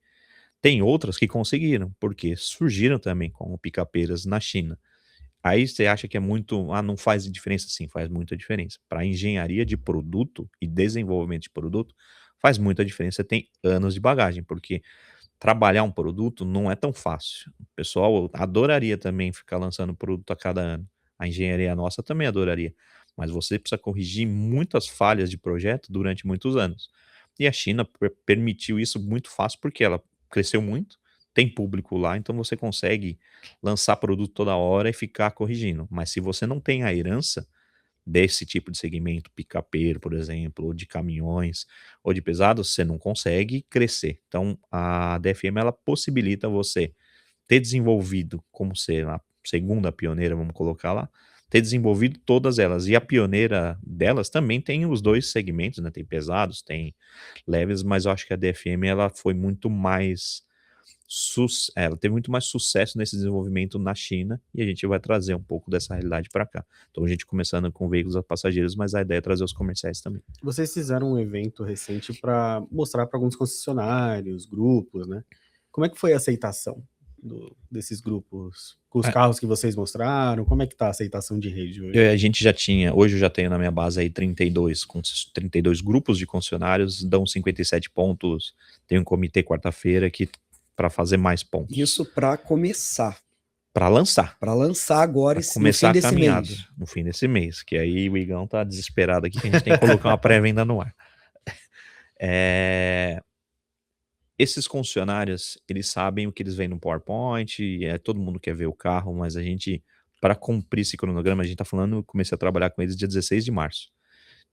Tem outras que conseguiram, porque surgiram também como picapeiras na China. Aí você acha que é muito, não faz diferença? Sim, faz muita diferença. Para engenharia de produto e desenvolvimento de produto, faz muita diferença. Tem anos de bagagem, porque trabalhar um produto não é tão fácil. O pessoal adoraria também ficar lançando produto a cada ano. A engenharia nossa também adoraria. Mas você precisa corrigir muitas falhas de projeto durante muitos anos. E a China permitiu isso muito fácil porque ela cresceu muito, tem público lá, então você consegue lançar produto toda hora e ficar corrigindo. Mas se você não tem a herança desse tipo de segmento, picapeiro, por exemplo, ou de caminhões, ou de pesados, você não consegue crescer. Então, a DFM, ela possibilita você ter desenvolvido, como ser a segunda pioneira, vamos colocar lá, ter desenvolvido todas elas. E a pioneira delas também tem os dois segmentos, né? Tem pesados, tem leves, mas eu acho que a DFM, ela foi muito mais ela teve muito mais sucesso nesse desenvolvimento na China e a gente vai trazer um pouco dessa realidade para cá. Então a gente começando com veículos a passageiros, mas a ideia é trazer os comerciais também. Vocês fizeram um evento recente para mostrar para alguns concessionários, grupos, né? Como é que foi a aceitação desses grupos? Com os carros que vocês mostraram, como é que tá a aceitação de rede hoje? A gente já tinha, hoje eu já tenho na minha base aí 32 grupos de concessionários, dão 57 pontos, tem um comitê quarta-feira que para fazer mais pontos. Isso para começar. Para lançar. Para lançar agora, pra começar no fim a caminhada, desse mês. no fim desse mês, que aí o Igão tá desesperado aqui, que a gente tem que colocar uma pré-venda no ar. Esses concessionários, eles sabem o que eles veem no PowerPoint, todo mundo quer ver o carro, mas a gente, para cumprir esse cronograma, a gente tá falando, comecei a trabalhar com eles dia 16 de março.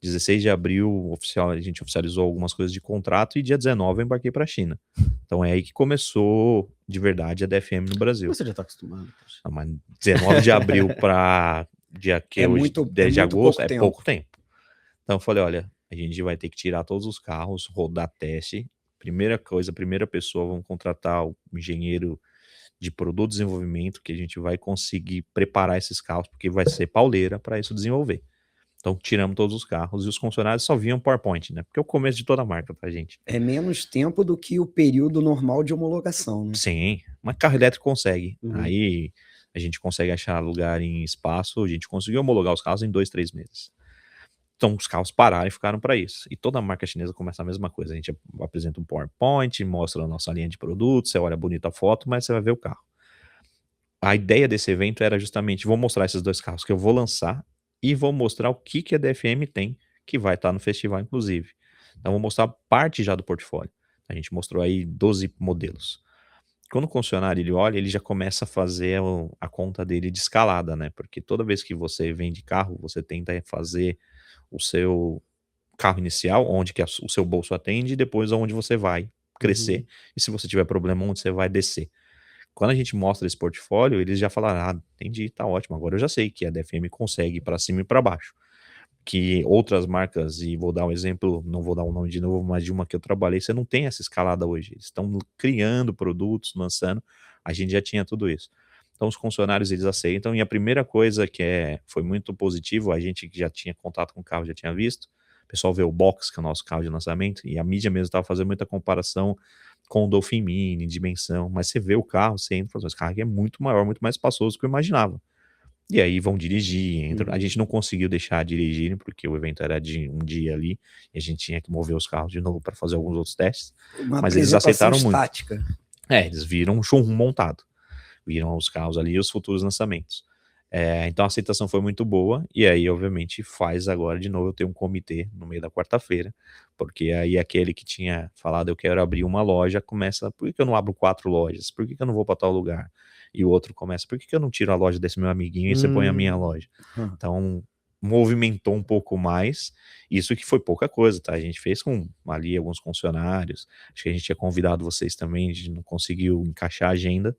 16 de abril, a gente oficializou algumas coisas de contrato e dia 19 eu embarquei para a China. Então é aí que começou, de verdade, a DFM no Brasil. Você já tá acostumado. Não, mas 19 de abril para dia que É hoje, muito- 10 de é muito agosto, pouco é tempo. pouco tempo. Então eu falei, olha, a gente vai ter que tirar todos os carros, rodar teste. Primeira coisa, primeira pessoa, vamos contratar o engenheiro de produto de desenvolvimento, que a gente vai conseguir preparar esses carros, porque vai ser pauleira para isso desenvolver. Então tiramos todos os carros e os funcionários só viam PowerPoint, né? Porque é o começo de toda a marca, tá, gente? É menos tempo do que o período normal de homologação, né? Sim, mas carro elétrico consegue. Uhum. Aí a gente consegue achar lugar em espaço, a gente conseguiu homologar os carros em 2, 3 meses. Então os carros pararam e ficaram para isso. E toda marca chinesa começa a mesma coisa. A gente apresenta um PowerPoint, mostra a nossa linha de produtos, você olha bonita a foto, mas você vai ver o carro. A ideia desse evento era justamente, vou mostrar esses dois carros que eu vou lançar e vou mostrar o que a DFM tem, que vai estar no festival, inclusive. Então, vou mostrar parte já do portfólio. A gente mostrou aí 12 modelos. quando o concessionário ele olha, ele já começa a fazer a conta dele de escalada, né? Porque toda vez que você vende carro, você tenta fazer o seu carro inicial, onde que o seu bolso atende, e depois aonde você vai crescer. Uhum. E se você tiver problema, onde você vai descer. Quando a gente mostra esse portfólio, eles já falaram: ah, entendi, tá ótimo, agora eu já sei que a DFM consegue ir para cima e para baixo. Que outras marcas, e vou dar um exemplo, não vou dar um nome de novo, mas de uma que eu trabalhei, você não tem essa escalada hoje. Eles estão criando produtos, lançando, a gente já tinha tudo isso. Então os funcionários eles aceitam, e a primeira coisa foi muito positivo, a gente que já tinha contato com o carro já tinha visto, o pessoal vê o Box, que é o nosso carro de lançamento, e a mídia mesmo estava fazendo muita comparação com o Dolphin Mini, dimensão, mas você vê o carro, você entra e fala: esse carro aqui é muito maior, muito mais espaçoso do que eu imaginava. E aí vão dirigir, entram. A gente não conseguiu deixar dirigirem, porque o evento era de um dia ali, e a gente tinha que mover os carros de novo para fazer alguns outros testes, Uma mas eles apresentação aceitaram muito. estática. Eles viram um showroom montado, viram os carros ali e os futuros lançamentos. Então a aceitação foi muito boa, e aí obviamente faz agora de novo eu ter um comitê no meio da quarta-feira, porque aí aquele que tinha falado eu quero abrir uma loja, começa: por que eu não abro 4 lojas? Por que eu não vou para tal lugar? E o outro começa: por que eu não tiro a loja desse meu amiguinho e você põe a minha loja? Então movimentou um pouco mais, isso que foi pouca coisa, tá? A gente fez com ali alguns funcionários, acho que a gente tinha convidado vocês também, a gente não conseguiu encaixar a agenda,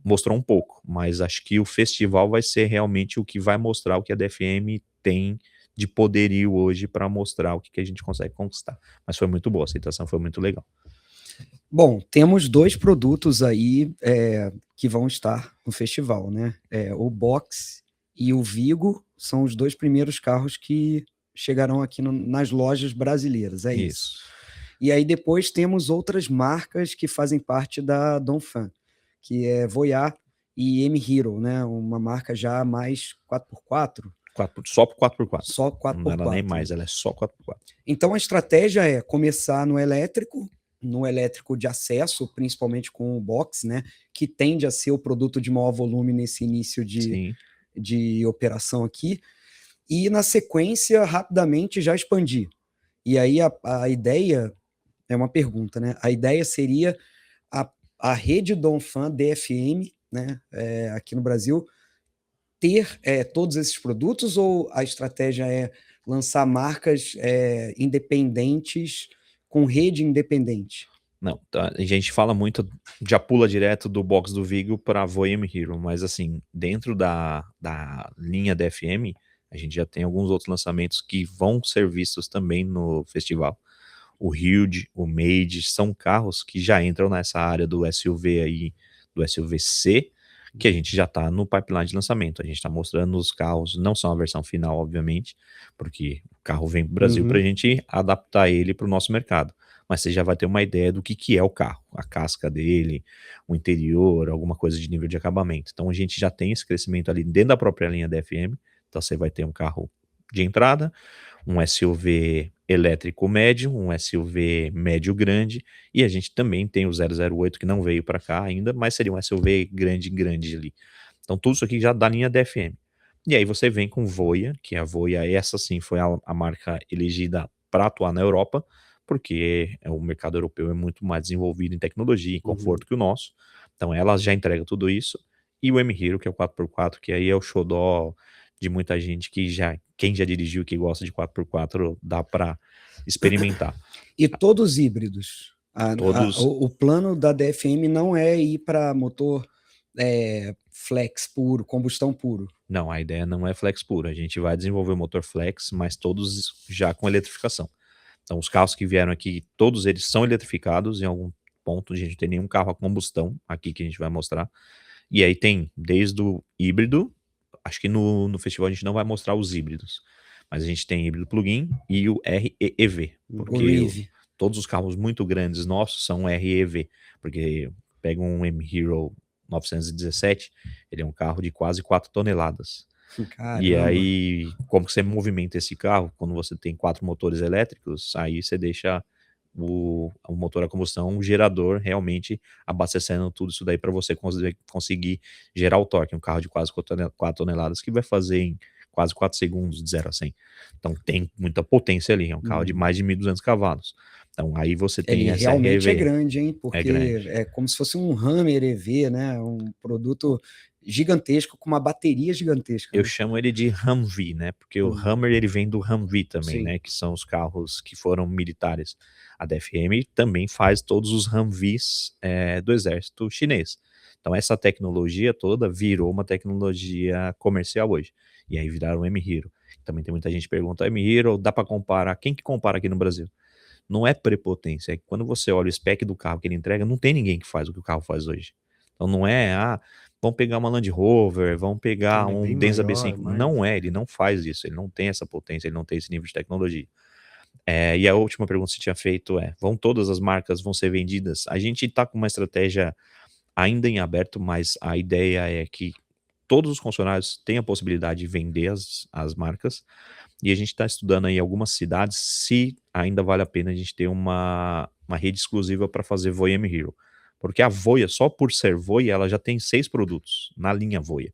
mostrou um pouco, mas acho que o festival vai ser realmente o que vai mostrar o que a DFM tem de poderio hoje para mostrar o que a gente consegue conquistar. Mas foi muito boa, a aceitação foi muito legal. Bom, temos 2 produtos aí que vão estar no festival, né? O Box e o Vigo são os 2 primeiros carros que chegarão aqui nas lojas brasileiras, é isso. E aí depois temos outras marcas que fazem parte da Dongfeng, que é Voyah e M-Hero, né? Uma marca já mais 4x4. Só por 4x4. Só 4x4. Não ela nem mais, ela é só 4x4. Então a estratégia é começar no elétrico de acesso, principalmente com o Box, né? Que tende a ser o produto de maior volume nesse início de operação aqui. E na sequência, rapidamente já expandir. E aí a ideia é uma pergunta, né? A ideia seria a rede Dongfeng DFM, né, aqui no Brasil, ter todos esses produtos, ou a estratégia é lançar marcas independentes com rede independente? Não, tá, a gente fala muito, já pula direto do box do Vigo para a Voyah M-Hero, mas assim, dentro da linha DFM, a gente já tem alguns outros lançamentos que vão ser vistos também no festival. O Huge, o Mage, são carros que já entram nessa área do SUV aí, do SUV-C, que a gente já está no pipeline de lançamento. A gente está mostrando os carros, não são a versão final, obviamente, porque o carro vem para o Brasil para a gente adaptar ele para o nosso mercado. Mas você já vai ter uma ideia do que é o carro, a casca dele, o interior, alguma coisa de nível de acabamento. Então a gente já tem esse crescimento ali dentro da própria linha DFM. Então você vai ter um carro de entrada, um SUV elétrico médio, um SUV médio grande, e a gente também tem o 008 que não veio para cá ainda, mas seria um SUV grande ali. Então tudo isso aqui já dá linha DFM. E aí você vem com Voyah, que a Voyah, essa sim foi a marca elegida para atuar na Europa, porque o mercado europeu é muito mais desenvolvido em tecnologia e conforto que o nosso. Então ela já entrega tudo isso. E o M-Hero, que é o 4x4, que aí é o xodó de muita gente quem já dirigiu, que gosta de 4x4, dá para experimentar. E todos híbridos? O plano da DFM não é ir para motor flex puro, combustão puro? Não, a ideia não é flex puro. A gente vai desenvolver o motor flex, mas todos já com eletrificação. Então os carros que vieram aqui, todos eles são eletrificados. Em algum ponto a gente não tem nenhum carro a combustão aqui que a gente vai mostrar. E aí tem desde o híbrido, acho que no festival a gente não vai mostrar os híbridos, mas a gente tem híbrido plug-in e o REV, porque todos os carros muito grandes nossos são REV, porque pega um M-Hero 917, ele é um carro de quase 4 toneladas. Caramba. E aí, como que você movimenta esse carro? Quando você tem 4 motores elétricos, aí você deixa o motor a combustão, um gerador realmente abastecendo tudo isso daí para você conseguir gerar o torque. Um carro de quase 4 toneladas que vai fazer em quase 4 segundos de 0 a 100. Então tem muita potência ali, é um carro de mais de 1.200 cavalos. Então aí você tem Ele essa realmente é RV. grande, hein? Porque grande. é como se fosse um Hammer EV, né? Um produto gigantesco com uma bateria gigantesca, Eu né? chamo ele de Humvee, né? Porque o Uhum. Hammer ele vem do Humvee também, Sim. né? Que são os carros que foram militares. A DFM também faz todos os Humvees do exército chinês. Então essa tecnologia toda virou uma tecnologia comercial hoje. E aí viraram o M-Hero. Também tem muita gente que pergunta, M-Hero, dá para comparar? Quem que compara aqui no Brasil? Não é prepotência, é que quando você olha o spec do carro que ele entrega, não tem ninguém que faz o que o carro faz hoje. Então não é, vamos pegar uma Land Rover, vamos pegar Ele é um bem Denza maior, B5. mas... Não é, ele não faz isso, ele não tem essa potência, ele não tem esse nível de tecnologia. E a última pergunta que você tinha feito vão todas as marcas vão ser vendidas? A gente está com uma estratégia ainda em aberto, mas a ideia é que todos os concessionários têm a possibilidade de vender as marcas, e a gente está estudando aí algumas cidades se ainda vale a pena a gente ter uma rede exclusiva para fazer Voya M-Hero. Porque a Voya, só por ser Voya, ela já tem 6 produtos na linha Voya.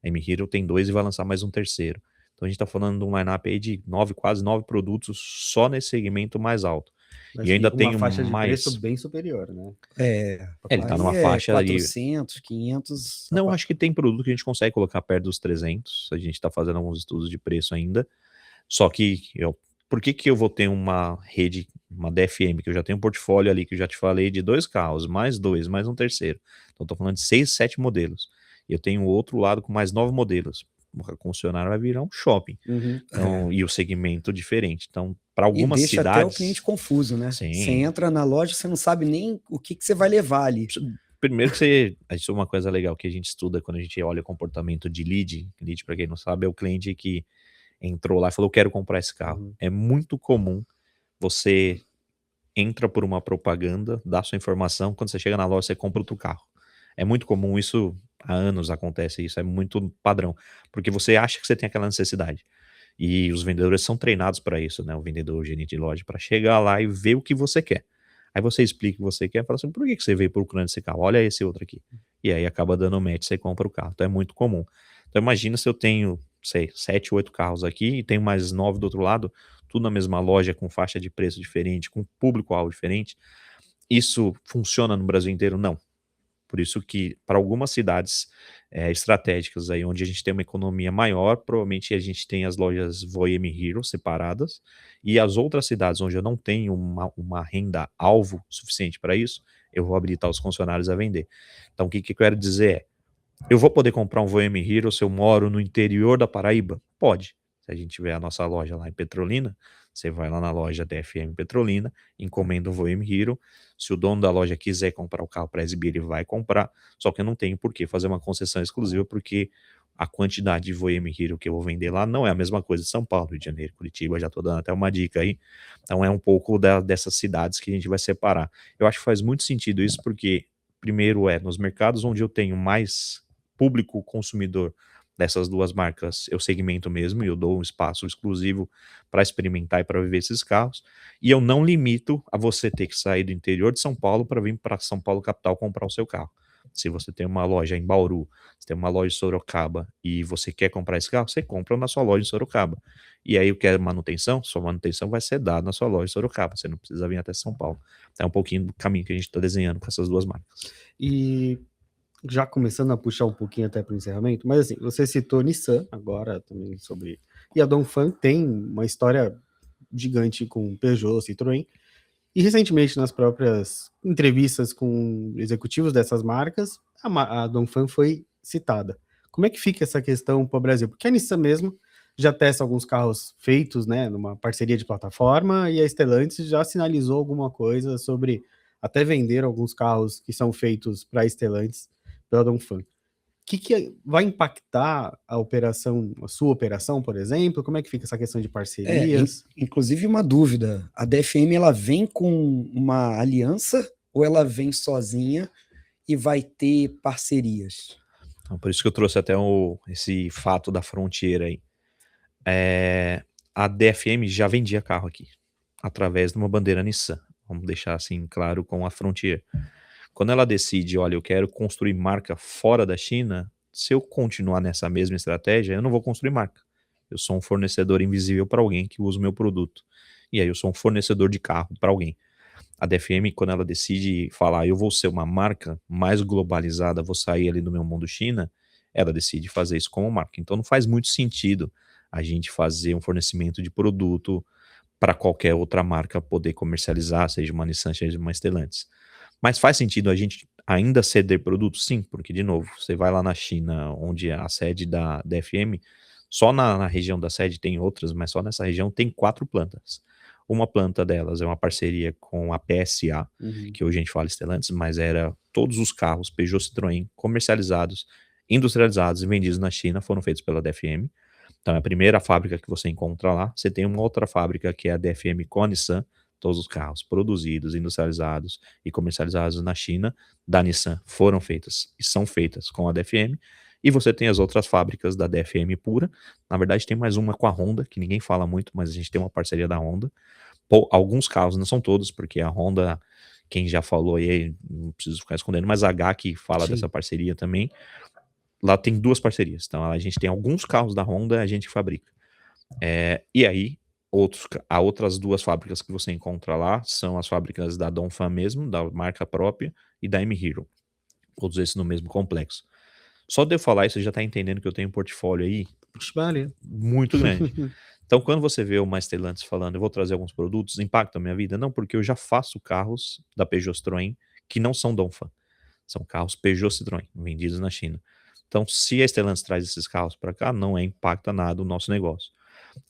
A M-Hero tem 2 e vai lançar mais um terceiro. Então a gente está falando de um line-up aí de quase 9 produtos só nesse segmento mais alto. Acho E que ainda uma tem faixa de preço mais... bem superior, né? Ele tá Aí numa é faixa aí... 400, 500. Não, acho que tem produto que a gente consegue colocar perto dos 300. A gente está fazendo alguns estudos de preço ainda. Só que por que eu vou ter uma rede, uma DFM, que eu já tenho um portfólio ali, que eu já te falei, de 2 carros, mais 2, mais um terceiro. Então estou falando de 6, 7 modelos. E eu tenho o outro lado com mais 9 modelos. O concessionário vai virar um shopping. Uhum. É. E o segmento diferente. Então, para E algumas deixa até o cliente cidades... confuso, né? Você Sim. entra na loja, você não sabe nem o que você vai levar ali. Primeiro que isso é uma coisa legal que a gente estuda quando a gente olha o comportamento de lead. Lead, para quem não sabe, é o cliente que entrou lá e falou, quero comprar esse carro. Uhum. É muito comum você entra por uma propaganda, dá sua informação, quando você chega na loja você compra outro carro. É muito comum isso, há anos acontece isso, é muito padrão, porque você acha que você tem aquela necessidade. E os vendedores são treinados para isso, né? O vendedor, o gerente de loja, para chegar lá e ver o que você quer. Aí você explica o que você quer, fala assim, por que você veio procurando esse carro? Olha esse outro aqui. E aí acaba dando match, você compra o carro. Então é muito comum. Então imagina se eu tenho, sei, 7, 8 carros aqui e tenho mais 9 do outro lado, tudo na mesma loja, com faixa de preço diferente, com público-alvo diferente. Isso funciona no Brasil inteiro? Não. Por isso que, para algumas cidades estratégicas, aí, onde a gente tem uma economia maior, provavelmente a gente tem as lojas Voya M-Hero separadas, e as outras cidades onde eu não tenho uma renda-alvo suficiente para isso, eu vou habilitar os funcionários a vender. Então, o que eu quero dizer é, eu vou poder comprar um Voya M-Hero se eu moro no interior da Paraíba? Pode. Se a gente tiver a nossa loja lá em Petrolina, você vai lá na loja DFM Petrolina, encomenda um Voya M-Hero. Se o dono da loja quiser comprar o carro para exibir, ele vai comprar. Só que eu não tenho por que fazer uma concessão exclusiva, porque a quantidade de Voya M-Hero que eu vou vender lá não é a mesma coisa de São Paulo, Rio de Janeiro, Curitiba. Já estou dando até uma dica aí. Então é um pouco dessas cidades que a gente vai separar. Eu acho que faz muito sentido isso, porque primeiro nos mercados onde eu tenho mais público consumidor dessas duas marcas, eu segmento mesmo e eu dou um espaço exclusivo para experimentar e para viver esses carros. E eu não limito a você ter que sair do interior de São Paulo para vir para São Paulo capital comprar o seu carro. Se você tem uma loja em Bauru, você tem uma loja em Sorocaba e você quer comprar esse carro, você compra na sua loja em Sorocaba. E aí eu quero manutenção, sua manutenção vai ser dada na sua loja em Sorocaba, você não precisa vir até São Paulo. Então é um pouquinho do caminho que a gente está desenhando com essas duas marcas. E já começando a puxar um pouquinho até para o encerramento, mas assim, você citou Nissan agora também sobre... E a Dongfeng tem uma história gigante com Peugeot, Citroën, e recentemente nas próprias entrevistas com executivos dessas marcas, a Dongfeng foi citada. Como é que fica essa questão para o Brasil? Porque a Nissan mesmo já testa alguns carros feitos, né, numa parceria de plataforma, e a Stellantis já sinalizou alguma coisa sobre até vender alguns carros que são feitos para a Stellantis pela Dongfeng. O que vai impactar a operação, a sua operação, por exemplo? Como é que fica essa questão de parcerias? Inclusive uma dúvida, a DFM ela vem com uma aliança ou ela vem sozinha e vai ter parcerias? Então, por isso que eu trouxe até esse fato da Frontier aí. A DFM já vendia carro aqui, através de uma bandeira Nissan. Vamos deixar assim claro com a Frontier. Quando ela decide, olha, eu quero construir marca fora da China, se eu continuar nessa mesma estratégia, eu não vou construir marca. Eu sou um fornecedor invisível para alguém que usa o meu produto. E aí eu sou um fornecedor de carro para alguém. A DFM, quando ela decide falar, eu vou ser uma marca mais globalizada, vou sair ali do meu mundo China, ela decide fazer isso como marca. Então não faz muito sentido a gente fazer um fornecimento de produto para qualquer outra marca poder comercializar, seja uma Nissan, seja uma Stellantis. Mas faz sentido a gente ainda ceder produtos? Sim, porque, de novo, você vai lá na China, onde é a sede da DFM, só na região da sede tem outras, mas só nessa região tem 4 plantas. Uma planta delas é uma parceria com a PSA, que hoje a gente fala Stellantis, mas era todos os carros Peugeot Citroën comercializados, industrializados e vendidos na China foram feitos pela DFM. Então é a primeira fábrica que você encontra lá. Você tem uma outra fábrica que é a DFM com a Nissan, todos os carros produzidos, industrializados e comercializados na China da Nissan foram feitas e são feitas com a DFM. E você tem as outras fábricas da DFM pura. Na verdade, tem mais uma com a Honda, que ninguém fala muito, mas a gente tem uma parceria da Honda. Alguns carros, não são todos, porque a Honda, quem já falou aí, não preciso ficar escondendo, mas a H que fala Sim. dessa parceria também. Lá tem 2 parcerias. Então a gente tem alguns carros da Honda, a gente fabrica. E aí, outras 2 fábricas que você encontra lá são as fábricas da Dongfeng mesmo, da marca própria, e da M-Hero. Todos esses no mesmo complexo. Só de eu falar isso, você já tá entendendo que eu tenho um portfólio aí Puxa, valeu. muito grande. Então, quando você vê uma Stellantis falando, eu vou trazer alguns produtos, impacta a minha vida? Não, porque eu já faço carros da Peugeot Citroën que não são Dongfeng. São carros Peugeot Citroën, vendidos na China. Então, se a Stellantis traz esses carros para cá, não impacta nada o nosso negócio.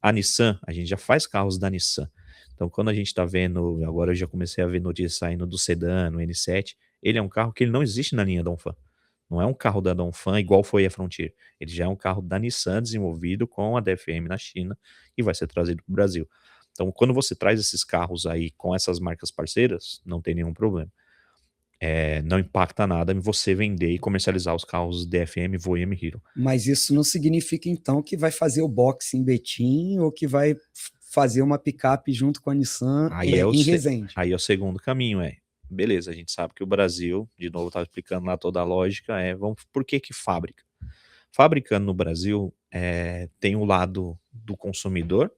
A Nissan, a gente já faz carros da Nissan. Então, quando a gente está vendo, agora eu já comecei a ver notícias saindo do sedã, no N7, ele é um carro que ele não existe na linha Dongfeng. Não é um carro da Dongfeng igual foi a Frontier. Ele já é um carro da Nissan desenvolvido com a DFM na China e vai ser trazido para o Brasil. Então, quando você traz esses carros aí com essas marcas parceiras, não tem nenhum problema. Não impacta nada em você vender e comercializar os carros DFM, Voe e M-Hero. Mas isso não significa, então, que vai fazer o box em Betim ou que vai fazer uma picape junto com a Nissan em Resende. Aí é o segundo caminho, beleza, a gente sabe que o Brasil, de novo, eu estava explicando lá toda a lógica, por que fábrica? Fabricando no Brasil, tem o lado do consumidor,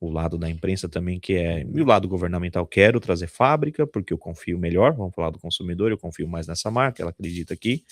o lado da imprensa também, e o lado governamental, quero trazer fábrica, porque eu confio melhor, vamos falar do consumidor, eu confio mais nessa marca, ela acredita aqui,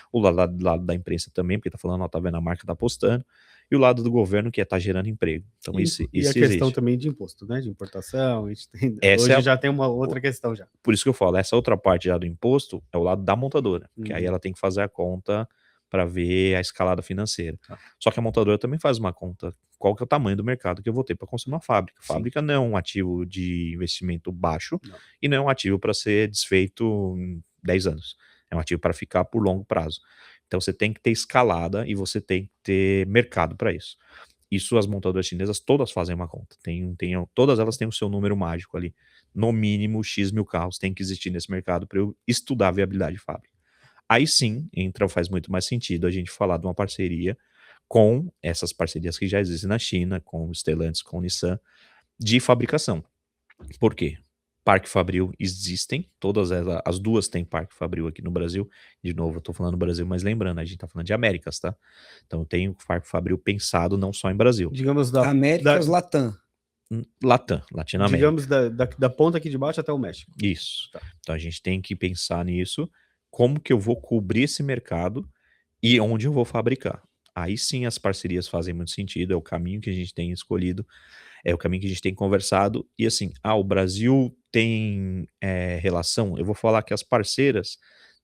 o lado da imprensa também, porque tá falando, tá vendo, a marca tá apostando, e o lado do governo, que tá gerando emprego. Então, isso e a questão também de imposto, né, de importação, a gente tem, hoje já tem uma outra questão já. Por isso que eu falo, essa outra parte já do imposto é o lado da montadora, porque aí ela tem que fazer a conta para ver a escalada financeira. Só que a montadora também faz uma conta, qual que é o tamanho do mercado que eu vou ter para construir uma fábrica. Fábrica não é um ativo de investimento baixo e não é um ativo para ser desfeito em 10 anos. É um ativo para ficar por longo prazo. Então você tem que ter escalada e você tem que ter mercado para isso. Isso as montadoras chinesas todas fazem uma conta. Todas elas têm o seu número mágico ali. No mínimo, X mil carros tem que existir nesse mercado para eu estudar a viabilidade de fábrica. Aí sim, faz muito mais sentido a gente falar de uma parceria com essas parcerias que já existem na China, com Stellantis, com Nissan, de fabricação. Por quê? Parque Fabril existem, todas as 2 têm Parque Fabril aqui no Brasil. De novo, eu tô falando Brasil, mas lembrando, a gente tá falando de Américas, tá? Então tem o Parque Fabril pensado não só em Brasil. Digamos Américas, Latam. Latinoamérica. Digamos da ponta aqui de baixo até o México. Isso. Tá. Então a gente tem que pensar nisso, como que eu vou cobrir esse mercado e onde eu vou fabricar. Aí sim as parcerias fazem muito sentido, é o caminho que a gente tem escolhido, é o caminho que a gente tem conversado, e assim, o Brasil tem relação, eu vou falar que as parceiras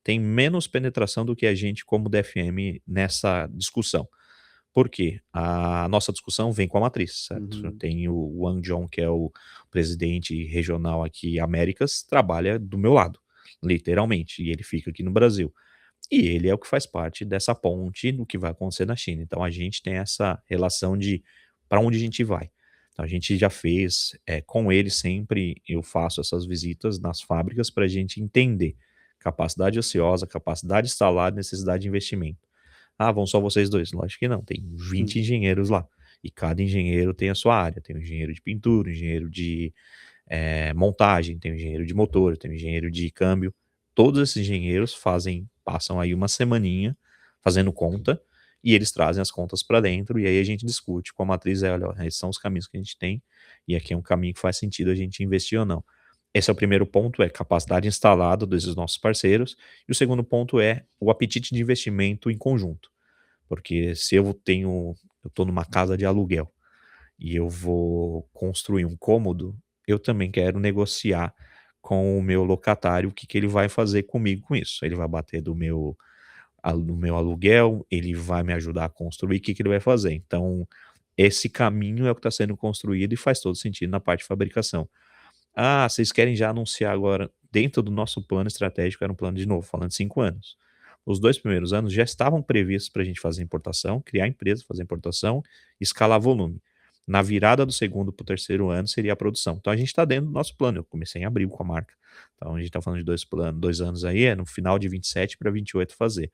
têm menos penetração do que a gente como DFM nessa discussão. Por quê? A nossa discussão vem com a matriz, certo? Tem o Wang Zhong, que é o presidente regional aqui, Américas, trabalha do meu lado, literalmente, e ele fica aqui no Brasil. E ele é o que faz parte dessa ponte do que vai acontecer na China. Então a gente tem essa relação de para onde a gente vai. Então a gente já fez, com ele sempre eu faço essas visitas nas fábricas para a gente entender capacidade ociosa, capacidade instalada, necessidade de investimento. Vão só vocês 2? Lógico que não, tem 20 engenheiros lá. E cada engenheiro tem a sua área. Tem um engenheiro de pintura, um engenheiro de montagem, tem um engenheiro de motor, tem um engenheiro de câmbio. Todos esses engenheiros passam aí uma semaninha fazendo conta e eles trazem as contas para dentro e aí a gente discute com a matriz, olha, esses são os caminhos que a gente tem e aqui é um caminho que faz sentido a gente investir ou não. Esse é o primeiro ponto, é capacidade instalada desses nossos parceiros. E o segundo ponto é o apetite de investimento em conjunto. Porque se eu estou numa casa de aluguel e eu vou construir um cômodo, eu também quero negociar com o meu locatário o que, que ele vai fazer comigo com isso. Ele vai bater do meu aluguel, ele vai me ajudar a construir, o que, que ele vai fazer. Então, esse caminho é o que está sendo construído e faz todo sentido na parte de fabricação. Ah, vocês querem já anunciar agora, dentro do nosso plano estratégico, era um plano de novo, falando de 5 anos. Os 2 primeiros anos já estavam previstos para a gente fazer importação, criar empresa, fazer importação, escalar volume. Na virada do segundo para o terceiro ano seria a produção. Então a gente está dentro do nosso plano. Eu comecei em abril com a marca. Então a gente está falando de 2 anos aí, é no final de 27 para 28 fazer.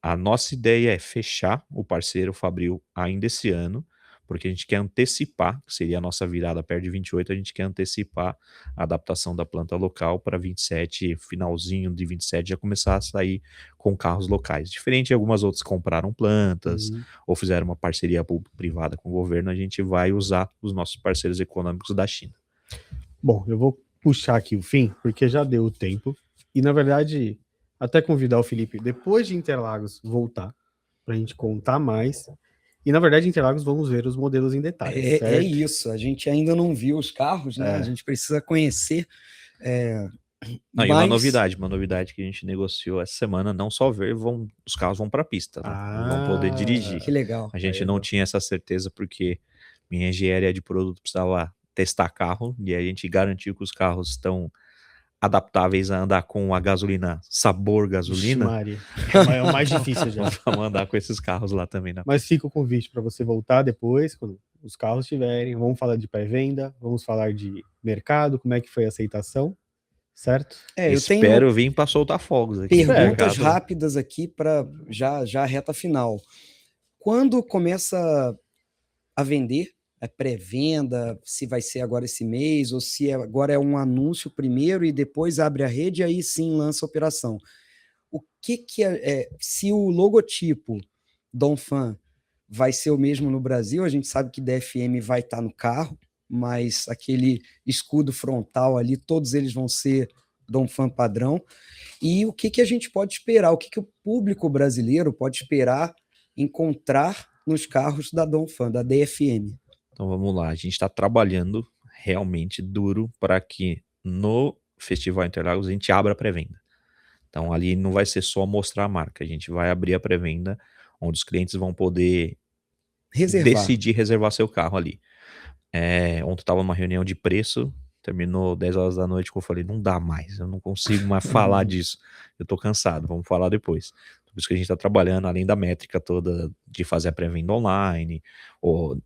A nossa ideia é fechar o parceiro Fabril ainda esse ano, porque a gente quer antecipar, que seria a nossa virada perto de 28, a gente quer antecipar a adaptação da planta local para 27, finalzinho de 27, já começar a sair com carros locais. Diferente de algumas outras que compraram plantas ou fizeram uma parceria público-privada com o governo, a gente vai usar os nossos parceiros econômicos da China. Bom, eu vou puxar aqui o fim, porque já deu o tempo. E, na verdade, até convidar o Felipe, depois de Interlagos, voltar, para a gente contar mais. E, na verdade, em Interlagos, vamos ver os modelos em detalhes. É isso, a gente ainda não viu os carros, né? A gente precisa conhecer. E uma novidade que a gente negociou essa semana, não só ver, os carros vão para a pista, né? Vão poder dirigir. Que legal. A gente não tinha essa certeza porque minha engenharia de produto precisava testar carro e a gente garantiu que os carros estão adaptáveis a andar com a gasolina, sabor gasolina. Maria. É o mais difícil já. Vamos andar com esses carros lá também. Né? Mas fica o convite para você voltar depois, quando os carros estiverem. Vamos falar de pré-venda, vamos falar de mercado, como é que foi a aceitação, certo? Espero vir para soltar fogos aqui. Perguntas rápidas aqui para já a reta final. Quando começa a vender? É pré-venda, se vai ser agora esse mês, ou se agora é um anúncio primeiro e depois abre a rede e aí sim lança a operação. O que se o logotipo Donphan vai ser o mesmo no Brasil, a gente sabe que DFM vai estar no carro, mas aquele escudo frontal ali, todos eles vão ser Donphan padrão. E o que a gente pode esperar, o que o público brasileiro pode esperar encontrar nos carros da Donphan, da DFM? Então vamos lá, a gente está trabalhando realmente duro para que no Festival Interlagos a gente abra a pré-venda. Então ali não vai ser só mostrar a marca, a gente vai abrir a pré-venda onde os clientes vão poder decidir reservar seu carro ali. Ontem estava numa reunião de preço, terminou 10 horas da noite que eu falei, não dá mais, eu não consigo mais falar disso, eu tô cansado, vamos falar depois. Por isso que a gente está trabalhando, além da métrica toda de fazer a pré-venda online, ou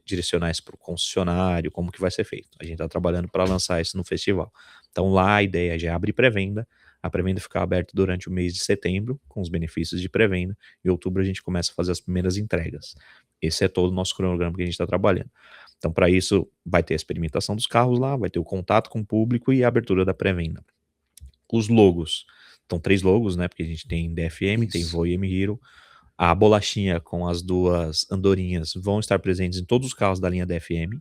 direcionar isso para o concessionário, como que vai ser feito. A gente está trabalhando para lançar isso no festival. Então lá a ideia já é abrir pré-venda, a pré-venda ficar aberta durante o mês de setembro, com os benefícios de pré-venda, e em outubro a gente começa a fazer as primeiras entregas. Esse é todo o nosso cronograma que a gente está trabalhando. Então para isso vai ter a experimentação dos carros lá, vai ter o contato com o público e a abertura da pré-venda. Os logos. Então, 3 logos, né? Porque a gente tem DFM, tem Voe e M-Hero. A bolachinha com as 2 andorinhas vão estar presentes em todos os carros da linha DFM.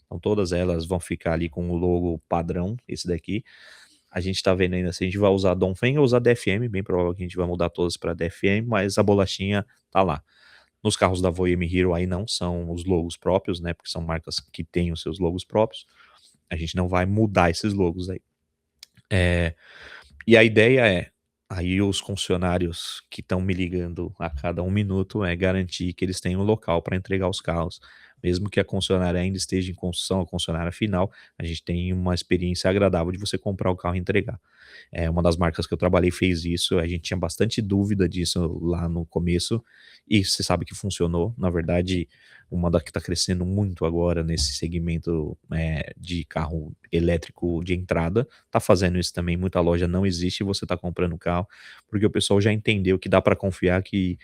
Então, todas elas vão ficar ali com o logo padrão, esse daqui. A gente tá vendo ainda se a gente vai usar Donphan ou usar DFM. Bem provável que a gente vai mudar todas para DFM, mas a bolachinha tá lá. Nos carros da Voe e M-Hero aí não são os logos próprios, né? Porque são marcas que têm os seus logos próprios. A gente não vai mudar esses logos aí. E a ideia é, aí os concessionários que estão me ligando a cada 1 minuto é garantir que eles tenham um local para entregar os carros. Mesmo que a concessionária ainda esteja em construção, a concessionária final, a gente tem uma experiência agradável de você comprar o carro e entregar. Uma das marcas que eu trabalhei fez isso, a gente tinha bastante dúvida disso lá no começo, e você sabe que funcionou. Na verdade, uma da que está crescendo muito agora nesse segmento de carro elétrico de entrada, está fazendo isso também. Muita loja não existe e você está comprando o carro, porque o pessoal já entendeu que dá para confiar que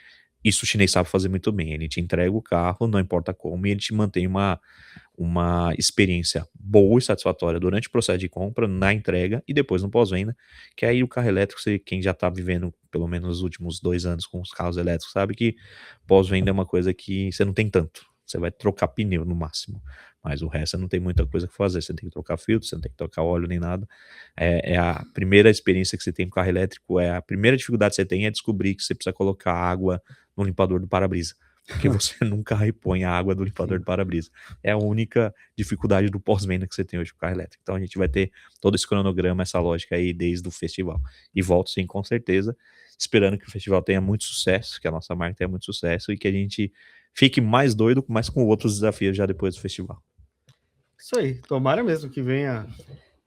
isso o chinês sabe fazer muito bem. Ele te entrega o carro, não importa como, e ele te mantém uma experiência boa e satisfatória durante o processo de compra, na entrega e depois no pós-venda, que aí o carro elétrico, quem já está vivendo pelo menos os últimos 2 anos com os carros elétricos, sabe que pós-venda é uma coisa que você não tem tanto. Você vai trocar pneu no máximo. Mas o resto não tem muita coisa que fazer. Você tem que trocar filtro, você não tem que trocar óleo nem nada. É a primeira experiência que você tem com carro elétrico, a primeira dificuldade que você tem é descobrir que você precisa colocar água no limpador do para-brisa. Porque você nunca repõe a água do limpador do para-brisa. É a única dificuldade do pós-venda que você tem hoje com o carro elétrico. Então a gente vai ter todo esse cronograma, essa lógica aí desde o festival. E volto sim, com certeza, esperando que o festival tenha muito sucesso, que a nossa marca tenha muito sucesso e que a gente fique mais doido, mas com outros desafios já depois do festival. Isso aí, tomara mesmo que venha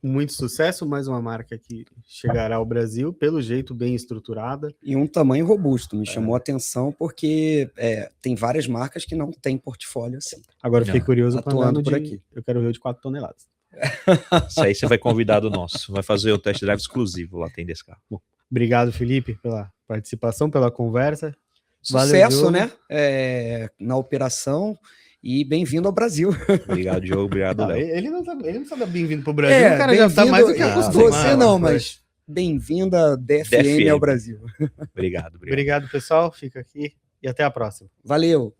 muito sucesso, mais uma marca que chegará ao Brasil, pelo jeito bem estruturada. E um tamanho robusto, me chamou a atenção porque tem várias marcas que não têm portfólio assim. Agora eu fiquei curioso para atuando andar por por aqui. aqui. Eu quero ver o de 4 toneladas. Isso aí você vai convidar do nosso, vai fazer o test drive exclusivo lá, tem desse carro. Obrigado, Felipe, pela participação, pela conversa. Valeu, Sucesso, Diogo. né? Na operação e bem-vindo ao Brasil. Obrigado, Diogo, obrigado, Não, Léo. ele não tá bem-vindo pro Brasil, o cara já tá bem-vindo- mais do que acostumado. Você não, mas bem-vinda DFM ao DFM. Brasil. Obrigado. Obrigado, pessoal. Fica aqui e até a próxima. Valeu!